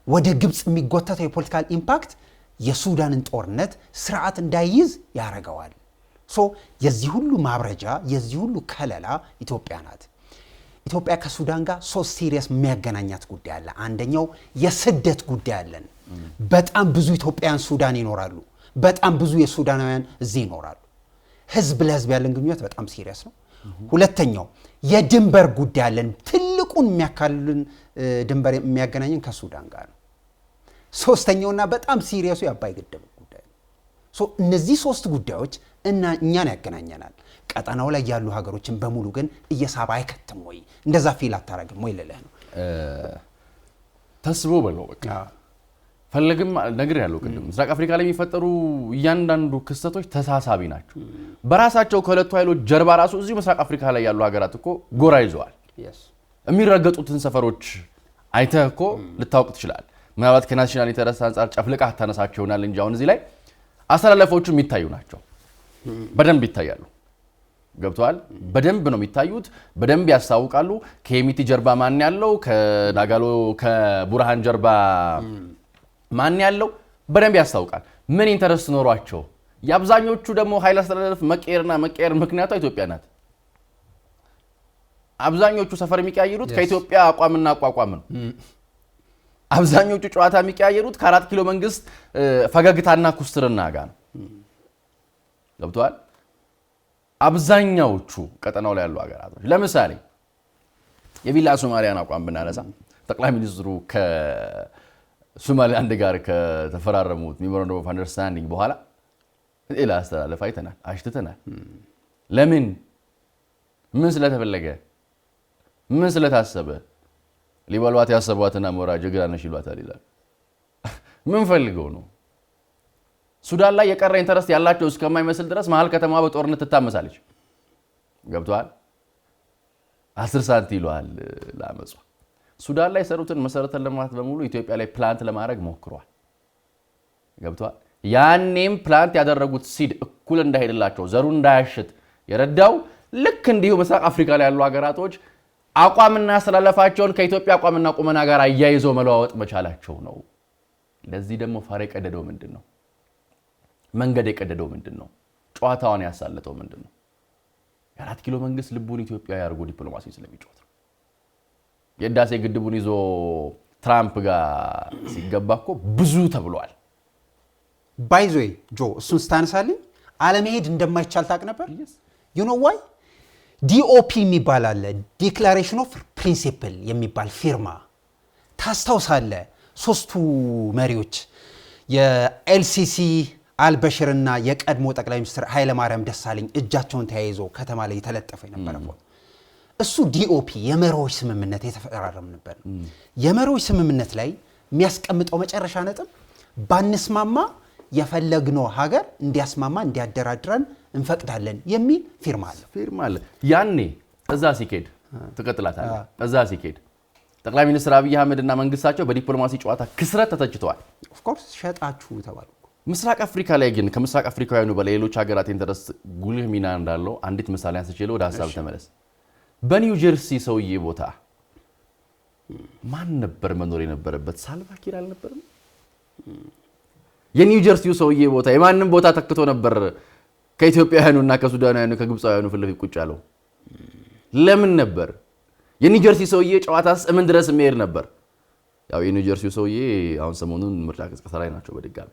ወደ ግብጽ የሚጎተተው የፖለቲካል ኢምፓክት የሱዳንን ጦርነት ስርዓት እንዳይይዝ ያረጋዋል ሶ የዚህ ሁሉ ማብረጃ የዚህ ሁሉ ከለላ ኢትዮጵያ ናት ኢትዮጵያ ከሱዳን ጋር ሶስት ሲሪየስ የሚያገናኛት ጉዳይ አለ አንደኛው የስደት ጉዳይ አለን በጣም ብዙ ኢትዮጵያውያን ሱዳን ይኖራሉ በጣም ብዙ የሱዳናውያን እዚህ ይኖራሉ ህዝብ ለህዝብ ያለን ግንኙነት በጣም ሲሪየስ ነው ሁለተኛው የድንበር ጉዳይ አለን ትልቁን የሚያካልልን ድንበር የሚያገናኘን ከሱዳን ጋር ነው ሶስተኛውና በጣም ሲሪየሱ የአባይ ግድብ ጉዳይ ነው ሶ እነዚህ ሶስት ጉዳዮች እና እኛን ያገናኘናል ቀጠናው ላይ ያሉ ሀገሮችን በሙሉ ግን እየሳባ አይከተም ወይ እንደዛ ፊል አታረግም ወይ ለለህ ነው ተስቦ በለው በቃ ፈለግም ነገር ያለው ቅድም ምስራቅ አፍሪካ ላይ የሚፈጠሩ እያንዳንዱ ክስተቶች ተሳሳቢ ናቸው በራሳቸው ከሁለቱ ኃይሎች ጀርባ ራሱ እዚህ ምስራቅ አፍሪካ ላይ ያሉ ሀገራት እኮ ጎራ ይዘዋል የሚረገጡትን ሰፈሮች አይተህ እኮ ልታውቅ ትችላል ምናልባት ከናሽናል ኢንተረስት አንፃር ጨፍልቃህ ታነሳቸው ይሆናል እንጂ አሁን እዚህ ላይ አስተላለፎቹ የሚታዩ ናቸው በደንብ ይታያሉ ገብቷል በደንብ ነው የሚታዩት በደንብ ያሳውቃሉ ከሚቲ ጀርባ ማን ያለው ከናጋሎ ከቡርሃን ጀርባ ማን ያለው በደንብ ያሳውቃል ምን ኢንተረስት ኖሯቸው ያብዛኞቹ ደግሞ ኃይል አስተላለፍ መቀየር ምክንያቱ ኢትዮጵያ ናት አብዛኞቹ ሰፈር የሚቀያየሩት ከኢትዮጵያ አቋምና አቋቋም ነው አብዛኞቹ ጨዋታ የሚቀያየሩት ከ4 ኪሎ መንግስት ፈገግታና ኩስትርና ጋር ነው ገብቷል አብዛኛዎቹ ቀጠናው ላይ ያሉ ሀገራቶች ለምሳሌ የቪላ ሶማሊያን አቋም ብናነሳ ጠቅላይ ሚኒስትሩ ከሶማሊላንድ ጋር ከተፈራረሙት ሜሞራንደም ኦፍ አንደርስታንዲንግ በኋላ ሌላ አስተላለፍ አይተናል አሽትተናል ለምን ምን ስለተፈለገ ምን ስለታሰበ ሊበሏት ያሰቧትና ሞራ ጀግና ነሽ ይሏታል ይላል ምን ፈልገው ነው ሱዳን ላይ የቀረ ኢንተረስት ያላቸው እስከማይመስል ድረስ መሃል ከተማ በጦርነት ተታመሳለች ገብቷል 10 ሳንቲም ይሏል ለአመጹ ሱዳን ላይ ሰሩትን መሰረተ ልማት በሙሉ ኢትዮጵያ ላይ ፕላንት ለማድረግ ሞክሯል ገብቷል ያኔም ፕላንት ያደረጉት ሲድ እኩል እንዳይሄድላቸው ዘሩ እንዳያሽት የረዳው ልክ እንዲሁ ምስራቅ አፍሪካ ላይ ያሉ ሀገራቶች አቋምና አስተላለፋቸውን ከኢትዮጵያ አቋምና ቁመና ጋር አያይዘው መለዋወጥ መቻላቸው ነው ለዚህ ደግሞ ፋሬ ቀደደው ምንድነው መንገድ የቀደደው ምንድነው ጨዋታውን ያሳለጠው ምንድነው የ4 ኪሎ መንግስት ልቡን ኢትዮጵያ ያርጎ ዲፕሎማሲ ስለሚጫወት የዳሴ ግድቡን ይዞ ትራምፕ ጋር ሲገባኮ ብዙ ተብሏል ባይዞይ ጆ እሱን ስታነሳልኝ አለመሄድ እንደማይቻል ታቅ ነበር you know why ዲኦፒ የሚባል አለ ዲክላሬሽን ኦፍ ፕሪንሲፕል የሚባል ፊርማ ታስታውሳለ ሶስቱ መሪዎች የኤልሲሲ አልበሽርና የቀድሞ ጠቅላይ ሚኒስትር ኃይለ ማርያም ደሳለኝ እጃቸውን ተያይዞ ከተማ ላይ የተለጠፈ የነበረ ፎቶ እሱ ዲኦፒ የመሪዎች ስምምነት የተፈራረምንበት የመሪዎች ስምምነት ላይ የሚያስቀምጠው መጨረሻ ነጥብ ባንስማማ የፈለግነው ሀገር እንዲያስማማ እንዲያደራድረን እንፈቅዳለን የሚል ፊርማ አለ ያኔ እዛ ሲኬድ ተቀጥላታል እዛ ሲኬድ ጠቅላይ ሚኒስትር አብይ አህመድ እና መንግስታቸው በዲፕሎማሲ ጨዋታ ክስረት ተተችተዋል ኦፍ ኮርስ ሸጣችሁ ተባሉ ምስራቅ አፍሪካ ላይ ግን ከምስራቅ አፍሪካውያኑ በላይ ሌሎች ሀገራት ኢንተረስት ጉልህ ሚና እንዳለው አንዲት ምሳሌ አንስቼ ወደ ሐሳብ ተመለስ በኒው ጀርሲ ሰውዬ ቦታ ማን ነበር መኖር የነበረበት ሳልቫ ኪር አልነበረም የኒው ጀርሲው ሰውዬ ቦታ የማንንም ቦታ ተክቶ ነበር ከኢትዮጵያውያኑና ከሱዳናውያኑ ከግብፃውያኑ ፍልፍል ቁጭ ያለው ለምን ነበር የኒው ጀርሲ ሰውዬ ጨዋታስ ምን ድረስ መሄድ ነበር ያው የኒው ጀርሲው ሰውዬ አሁን ሰሞኑን ምርጫ ቅስቀሳ ላይ ናቸው በድጋሚ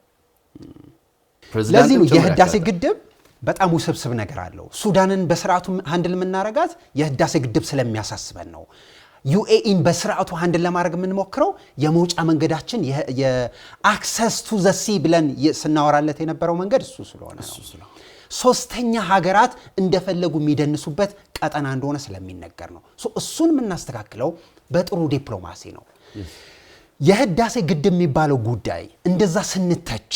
ለዚህ ነው የህዳሴ ግድብ በጣም ውስብስብ ነገር አለው ሱዳንን በስርዓቱ ሃንድል የምናረጋት የህዳሴ ግድብ ስለሚያሳስበን ነው ዩኤኢን በስርዓቱ ሃንድል ለማድረግ የምንሞክረው የመውጫ መንገዳችን የአክሰስ ቱ ዘ ሲ ብለን ስናወራለት የነበረው መንገድ እሱ ስለሆነ ነው ሶስተኛ ሀገራት እንደፈለጉ የሚደንሱበት ቀጠና እንደሆነ ስለሚነገር ነው እሱን የምናስተካክለው በጥሩ ዲፕሎማሲ ነው የህዳሴ ግድብ የሚባለው ጉዳይ እንደዛ ስንተች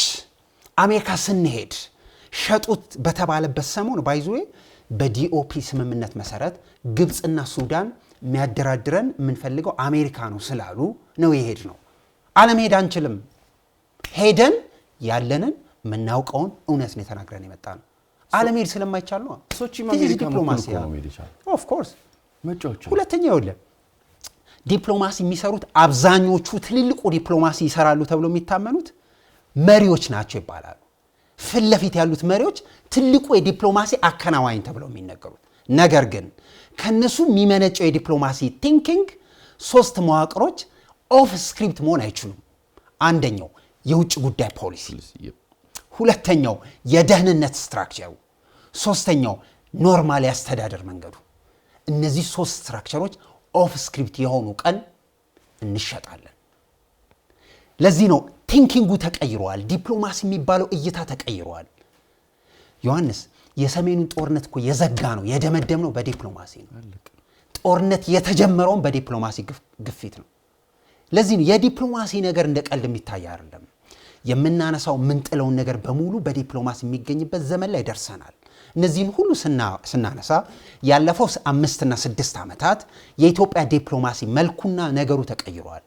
አሜሪካ ስንሄድ ሸጡት በተባለበት ሰሞን ባይዙዌ በዲኦፒ ስምምነት መሰረት ግብጽና ሱዳን የሚያደራድረን የምንፈልገው አሜሪካ ነው ስላሉ ነው ይሄድ ነው ዓለም ሄድ አንችልም ሄደን ያለንን ምናውቀውን እውነት ነው ተናግረን የመጣ ነው ዓለም ሄድ ስለማይቻል ነው ሶቺም አሜሪካ ዲፕሎማሲ ኦፍ ኮርስ መጫወቻ ሁለተኛው ዲፕሎማሲ የሚሰሩት አብዛኞቹ ትልልቁ ዲፕሎማሲ ይሰራሉ ተብሎ የሚታመኑት መሪዎች ናቸው ይባላሉ ፍለፊት ያሉት መሪዎች ትልቁ የዲፕሎማሲ አከናዋኝ ተብለው የሚነገሩት ነገር ግን ከነሱ የሚመነጨው የዲፕሎማሲ ቲንኪንግ ሶስት መዋቅሮች ኦፍ ስክሪፕት መሆን አይችሉም አንደኛው የውጭ ጉዳይ ፖሊሲ ሁለተኛው የደህንነት ስትራክቸሩ ሶስተኛው ኖርማል ያስተዳደር መንገዱ እነዚህ ሶስት ስትራክቸሮች ኦፍ ስክሪፕት የሆኑ ቀን እንሸጣለን ለዚህ ነው ቲንኪንጉ ተቀይሯል ዲፕሎማሲ የሚባለው እይታ ተቀይሯል ዮሐንስ የሰሜኑን ጦርነት እኮ የዘጋ ነው የደመደም ነው በዲፕሎማሲ ነው ጦርነት የተጀመረውን በዲፕሎማሲ ግፊት ነው ለዚህ ነው የዲፕሎማሲ ነገር እንደ ቀልድ የሚታይ አይደለም የምናነሳው ምንጥለውን ነገር በሙሉ በዲፕሎማሲ የሚገኝበት ዘመን ላይ ደርሰናል እነዚህን ሁሉ ስናነሳ ያለፈው 5 እና 6 ዓመታት የኢትዮጵያ ዲፕሎማሲ መልኩና ነገሩ ተቀይሯል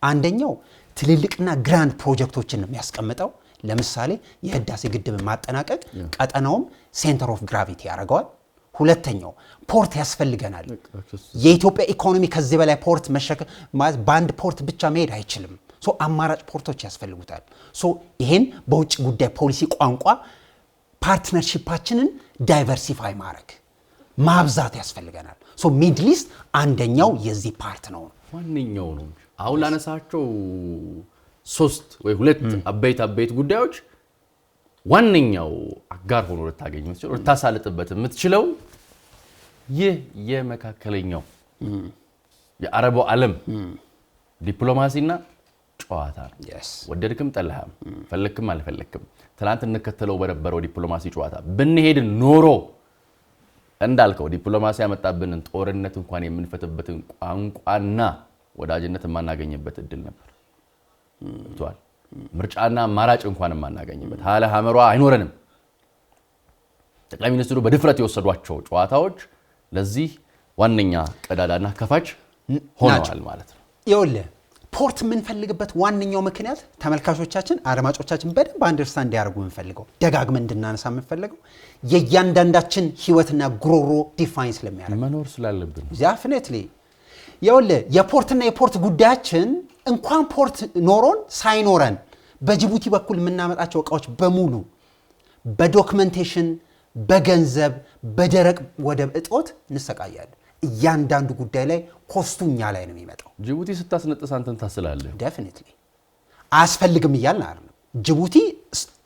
አንደኛው ትልልቅና ግራንድ ፕሮጀክቶችን ነው የሚያስቀምጠው ለምሳሌ የህዳሴ ግድብ ማጠናቀቅ ቀጠናውም ሴንተር ኦፍ ግራቪቲ ያደርገዋል ሁለተኛው ፖርት ያስፈልገናል የኢትዮጵያ ኢኮኖሚ ከዚህ በላይ ፖርት መሸከም ማለት ባንድ ፖርት ብቻ መሄድ አይችልም አማራጭ ፖርቶች ያስፈልጉታል ይሄን በውጭ ጉዳይ ፖሊሲ ቋንቋ ፓርትነርሺፓችንን ዳይቨርሲፋይ ማድረግ ማብዛት ያስፈልገናል ሚድል ኢስት አንደኛው የዚህ ፓርት ነው ዋንኛው ነው አሁን ላነሳቸው 3 ወይ 2 አበይት ጉዳዮች ዋንኛው አጋር ሆኖ ልታገኝ የምትችለው ልታሳልጥበት የምትችለው ይህ የመካከለኛው የአረቡ ዓለም ዲፕሎማሲና ጨዋታ ነው ወደድክም ጠላህም ፈለክም አልፈለክም ትላንት እንከተለው በነበረው ዲፕሎማሲ ጨዋታ ብንሄድ ኖሮ እንዳልከው ዲፕሎማሲ ያመጣብንን ጦርነት እንኳን የምንፈትበትን ቋንቋና ወዳጅነት ማናገኝበት እድል ነበር ብቷል ምርጫና ማራጭ እንኳን ማናገኝበት ሀለ ሐመሯ አይኖርንም ጠቅላይ ሚኒስትሩ በድፍረት የወሰዷቸው ጨዋታዎች ለዚህ ዋነኛ ቀዳዳና ከፋች ሆነዋል ማለት ነው ይኸውልህ ፖርት የምንፈልግበት ዋነኛው ምክንያት ተመልካቾቻችን አድማጮቻችን በደንብ አንደርስታንድ ያደርጉ የምንፈልገው ደጋግመን እንድናነሳ የምንፈልገው የእያንዳንዳችን ህይወትና ግሮሮ ዲፋይን ስለሚያደርግ መኖር ስላለብን ዴፊኒትሊ ይኸውልህ የፖርትና የፖርት ጉዳያችን እንኳን ፖርት ኖሮን ሳይኖረን በጅቡቲ በኩል የምናመጣቸው እቃዎች በሙሉ በዶክመንቴሽን በገንዘብ በደረቅ ወደብ እጦት እንሰቃያለን እያንዳንዱ ጉዳይ ላይ ኮስቱኛ ላይ ነው የሚመጣው ጅቡቲ ስታስነጥስ አንተን ታስላለህ ዴፊኒትሊ አስፈልግም ይያልና አይደለም ጅቡቲ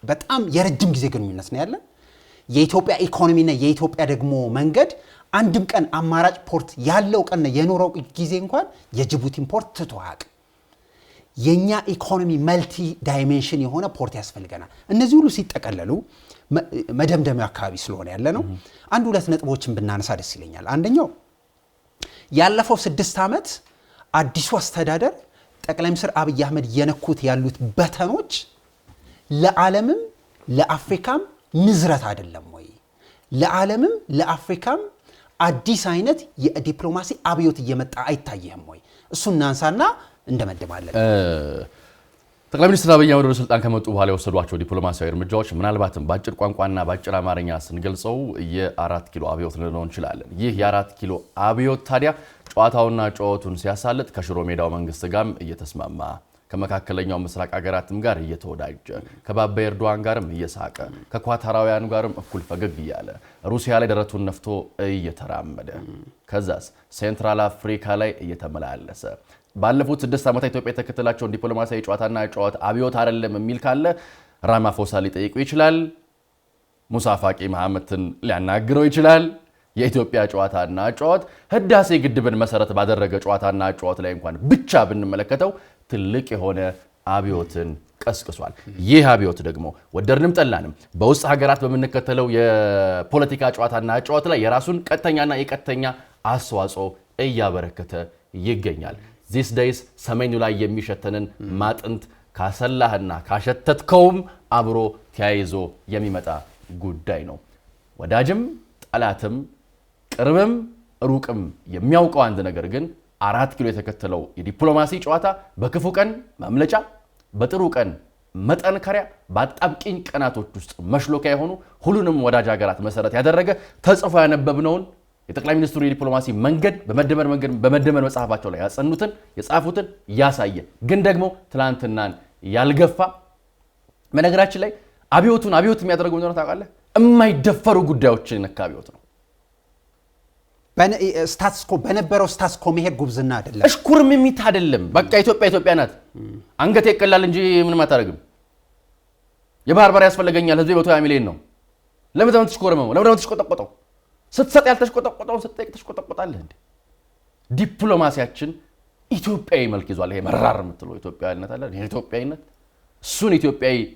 በጣም የረጅም ጊዜ ግንኙነት ነው ያለን የኢትዮጵያ ኢኮኖሚና የኢትዮጵያ ደግሞ መንገድ አንድም ቀን አማራጭ ፖርት ያለው ቀን የኖረው ጊዜ እንኳን የጅቡቲን ፖርት ተተዋቅ የኛ ኢኮኖሚ መልቲ ዳይሜንሽን የሆነ ፖርት ያስፈልገናል። እነዚህ ሁሉ ሲጠቀለሉ መደምደሚያ አካባቢ ስለሆነ ያለ ነው። አንድ ሁለት ነጥቦችን ብናነሳ ደስ ይለኛል። አንደኛው ያለፈው 6 ዓመት አዲሱ አስተዳደር ጠቅላይ ሚኒስትር አብይ አህመድ የነኩት ያሉት በተኖች ለዓለምም ለአፍሪካም ንዝረት አይደለም ወይ? ለዓለምም ለአፍሪካም አዲስ አይነት የዲፕሎማሲ አብዮት እየመጣ አይታየህም ወይ? እሱን እናንሳና እንደመደማለን። ጠቅላይ ሚኒስትር አብይ አህመድ ወደ ስልጣን ከመጡ በኋላ የወሰዷቸው ዲፕሎማሲያዊ እርምጃዎች ምናልባትም በአጭር ቋንቋና በአጭር አማርኛ ስንገልጸው የ4 ኪሎ አብዮት ልንለው እንችላለን። ይህ የ4 ኪሎ አብዮት ታዲያ ጨዋታውና ጨዋቱን ሲያሳልጥ ከሽሮ ሜዳው መንግስት ጋርም እየተስማማ ከመካከለኛው ምስራቅ ሀገራትም ጋር እየተወዳጀ ከባባ ኤርዶዋን ጋርም እየሳቀ ከኳታራውያኑ ጋርም እኩል ፈገግ እያለ ሩሲያ ላይ ደረቱን ነፍቶ እየተራመደ ከዛስ ሴንትራል አፍሪካ ላይ እየተመላለሰ ባለፉት 6 ዓመታት ኢትዮጵያ የተከተላቸውን ዲፕሎማሲያዊ ጨዋታና ጨዋታ አብዮት አይደለም የሚል ካለ ራማፎሳ ሊጠይቁ ይችላል። ሙሳ ፋቂ መሐመድን ሊያናግረው ይችላል። የኢትዮጵያ ጨዋታና ጨዋታ ህዳሴ ግድብን መሰረት ባደረገ ጨዋታና ጨዋታ ላይ እንኳን ብቻ ብንመለከተው ትልቅ የሆነ አብዮትን ቀስቅሷል። ይህ አብዮት ደግሞ ወደድንም ጠላንም በውስጥ ሀገራት በምንከተለው የፖለቲካ ጨዋታና ጨዋታ ላይ የራሱን ቀጥተኛና የቀጥተኛ አስተዋጽኦ እያበረከተ ይገኛል። ዚስ ዴይስ ሰሜኑ ላይ የሚሸተንን ማጥንት ካሰላህና ካሸተትከውም አብሮ ተያይዞ የሚመጣ ጉዳይ ነው። ወዳጅም ጠላትም ቅርብም ሩቅም የሚያውቀው አንድ ነገር ግን 4 ኪሎ የተከተለው የዲፕሎማሲ ጨዋታ በክፉ ቀን ማምለጫ፣ በጥሩ ቀን መጠንከሪያ፣ በአጣብቂኝ ቀናቶች ውስጥ መሽሎኪያ የሆኑ ሁሉንም ወዳጅ ሀገራት መሰረት ያደረገ ተጽፎ ያነበብነውን የጠቅላይ ሚኒስትሩ የዲፕሎማሲ መንገድ በመደመር መጽሐፋቸው ላይ ያጸኑትን የጻፉትን ያሳየ ግን ደግሞ ትላንትናን ያልገፋ በነገራችን ላይ አብዮት የሚያደርገው እንደሆነ ታውቃለህ የማይደፈሩ ጉዳዮችን ነካ አብዮት ነው። ስታትስኮ በነበረው ስታትስኮ መሄድ ጉብዝና አይደለም፣ እሽኩርም የሚት አይደለም። በቃ ኢትዮጵያ ናት። አንገት ይቀላል እንጂ ምንም አታደርግም። የባህር በር ያስፈልገኛል ህዝብ 120 ሚሊዮን ነው። ለምን ተሽኮረመው? ለምን ተሽቆጠቆጠው? ስትሰጥ ያልተሽቆጠቆጠው ስትጠይቅ ተሽቆጠቆጣለህ እንዴ? ዲፕሎማሲያችን ኢትዮጵያዊ መልክ ይዟል። ይሄ መራር የምትለው ኢትዮጵያዊነት አለ። ይሄ ኢትዮጵያዊነት እሱን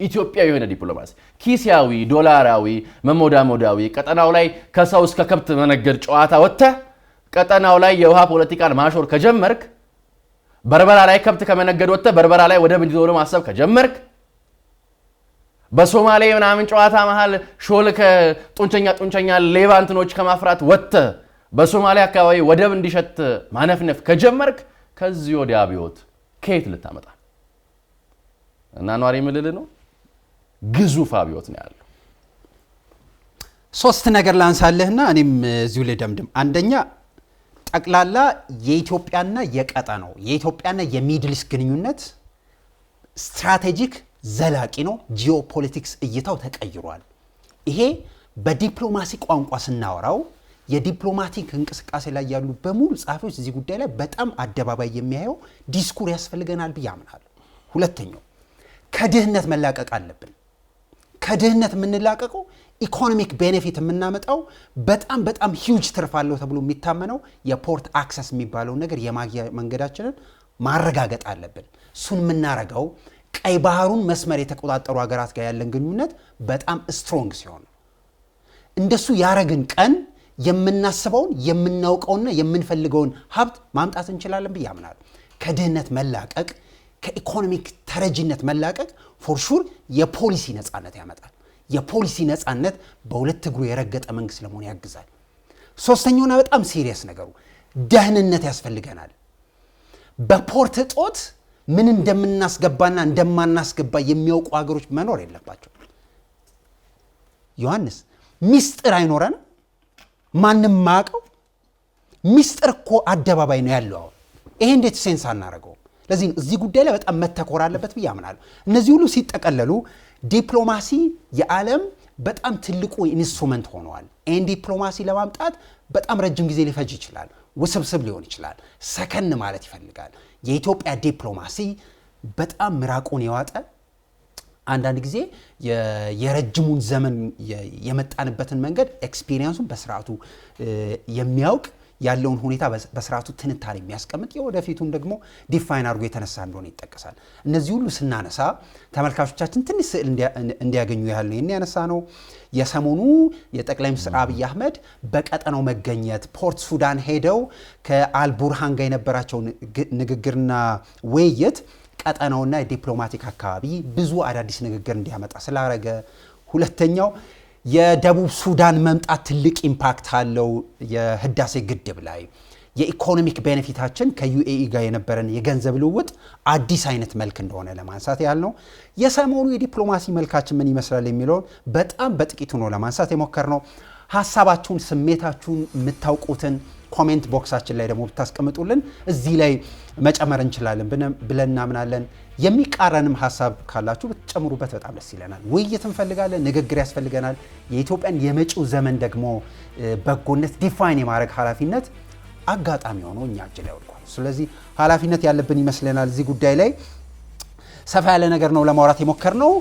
ኢትዮጵያዊ የሆነ ዲፕሎማሲ ኪሲያዊ፣ ዶላራዊ፣ መሞዳሞዳዊ ቀጠናው ላይ ከሰው እስከ ከብት መነገድ ጨዋታ ወጥተህ ቀጠናው ላይ የውሃ ፖለቲካን ማሾር ከጀመርክ በርበራ ላይ ከብት ከመነገድ ወጥተህ በርበራ ላይ ወደብ እንዲኖር ማሰብ ከጀመርክ በሶማሌ ምናምን ጨዋታ መሃል ሾልከ ጡንቸኛ ሌቫንትኖች ከማፍራት ወጥተህ በሶማሌ አካባቢ ወደብ እንዲሸት ማነፍነፍ ከጀመርክ ከዚህ ወዲያ አብዮት ከየት ልታመጣ እና ኗሪ ምልል ነው? ግዙፍ አብዮት ነው ያለው። 3 ነገር ላንሳለህና እኔም እዚሁ ልደምድም። አንደኛ ጠቅላላ የኢትዮጵያና የቀጠናው የኢትዮጵያና የሚድል ኢስት ግንኙነት ስትራቴጂክ ዘላቂ ነው። ጂኦፖለቲክስ እይታው ተቀይሯል። ይሄ በዲፕሎማሲ ቋንቋ ስናወራው የዲፕሎማቲክ እንቅስቃሴ ላይ ያሉ በሙሉ ጻፊዎች እዚህ ጉዳይ ላይ በጣም አደባባይ የሚያየው ዲስኩር ያስፈልገናል ብዬ አምናለሁ። ሁለተኛው ከድህነት መላቀቅ አለብን። ከድህነት የምንላቀቀው ኢኮኖሚክ ቤኔፊት የምናመጣው በጣም ሂውጅ ትርፍ አለው ተብሎ የሚታመነው የፖርት አክሰስ የሚባለው ነገር የማግኛ መንገዳችንን ማረጋገጥ አለብን። እሱን የምናረጋው ቀይ ባህሩን መስመር የተቆጣጠሩ ሀገራት ጋር ያለን ግንኙነት በጣም ስትሮንግ ሲሆን እንደሱ ያረግን ቀን የምናስበውን የምናውቀውና የምንፈልገውን ሀብት ማምጣት እንችላለን ብዬ አምናለሁ። ከድህነት መላቀቅ ከኢኮኖሚክ ተረጂነት መላቀቅ ፎር ሹር የፖሊሲ ነፃነት ያመጣል። የፖሊሲ ነፃነት በሁለት እግሩ የረገጠ መንግስት ለመሆን ያግዛል። ሶስተኛውና በጣም ሲሪየስ ነገሩ ደህንነት ያስፈልገናል። በፖርት እጦት ምን እንደምናስገባና እንደማናስገባ የሚያውቁ ሀገሮች መኖር የለባቸው። ዮሐንስ ሚስጥር አይኖረን ማንም ማቀው ሚስጥር እኮ አደባባይ ነው ያለው። ይሄ እንዴት ሴንስ አናረገው? ለዚህ እዚህ ጉዳይ ላይ በጣም መተኮር አለበት ብዬ አምናለሁ። እነዚህ ሁሉ ሲጠቀለሉ ዲፕሎማሲ የዓለም በጣም ትልቁ ኢንስትሩመንት ሆኗል። ይሄን ዲፕሎማሲ ለማምጣት በጣም ረጅም ጊዜ ሊፈጅ ይችላል፣ ውስብስብ ሊሆን ይችላል፣ ሰከን ማለት ይፈልጋል። የኢትዮጵያ ዲፕሎማሲ በጣም ምራቁን የዋጠ አንዳንድ ጊዜ የረጅሙን ዘመን የመጣንበትን መንገድ ኤክስፒሪየንሱን በስርዓቱ የሚያውቅ ያለውን ሁኔታ በስርዓቱ ትንታኔ የሚያስቀምጥ የወደፊቱን ደግሞ ዲፋይን አድርጎ የተነሳ እንደሆነ ይጠቀሳል። እነዚህ ሁሉ ስናነሳ ተመልካቾቻችን ትንሽ ስዕል እንዲያገኙ ያህል ነው ያነሳ ነው። የሰሞኑ የጠቅላይ ሚኒስትር አብይ አህመድ በቀጠናው መገኘት ፖርት ሱዳን ሄደው ከአልቡርሃን ጋር የነበራቸው ንግግርና ውይይት ቀጠናውና የዲፕሎማቲክ አካባቢ ብዙ አዳዲስ ንግግር እንዲያመጣ ስላረገ፣ ሁለተኛው የደቡብ ሱዳን መምጣት ትልቅ ኢምፓክት አለው የህዳሴ ግድብ ላይ። የኢኮኖሚክ ቤኔፊታችን ከዩኤኢ ጋር የነበረን የገንዘብ ልውውጥ አዲስ አይነት መልክ እንደሆነ ለማንሳት ያህል ነው። የሰሞኑ የዲፕሎማሲ መልካችን ምን ይመስላል የሚለውን በጣም በጥቂቱ ነው ለማንሳት የሞከርነው። ሐሳባችሁን፣ ስሜታችሁን የምታውቁትን ኮሜንት ቦክሳችን ላይ ደግሞ ብታስቀምጡልን እዚህ ላይ መጨመር እንችላለን ብለን እናምናለን። የሚቃረንም ሐሳብ ካላችሁ ብትጨምሩበት በጣም ደስ ይለናል። ውይይት እንፈልጋለን፣ ንግግር ያስፈልገናል። የኢትዮጵያን የመጪው ዘመን ደግሞ በጎነት ዲፋይን የማድረግ ኃላፊነት አጋጣሚ ሆኖ እኛ እጅ ላይ ወድቋል። ስለዚህ ኃላፊነት ያለብን ይመስለናል። እዚህ ጉዳይ ላይ ሰፋ ያለ ነገር ነው ለማውራት የሞከርነው።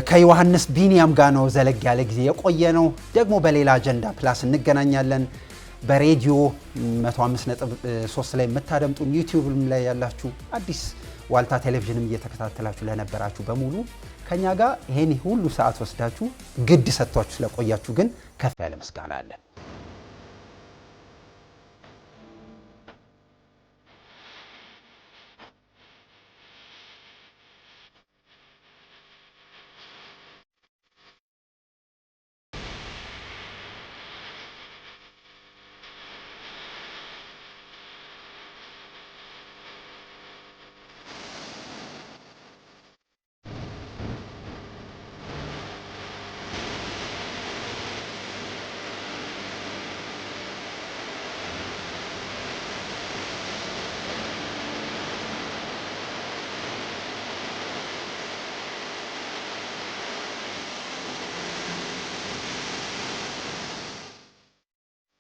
ከዮሐንስ ቢኒያም ጋር ነው ዘለግ ያለ ጊዜ የቆየ ነው። ደግሞ በሌላ አጀንዳ ፕላስ እንገናኛለን። በሬዲዮ 105.3 ላይ የምታደምጡን ዩቲዩብም ላይ ያላችሁ አዲስ ዋልታ ቴሌቪዥንም እየተከታተላችሁ ለነበራችሁ በሙሉ ከኛ ጋር ይሄን ሁሉ ሰዓት ወስዳችሁ ግድ ሰጥቷችሁ ስለቆያችሁ ግን ከፍ ያለ ምስጋና አለን።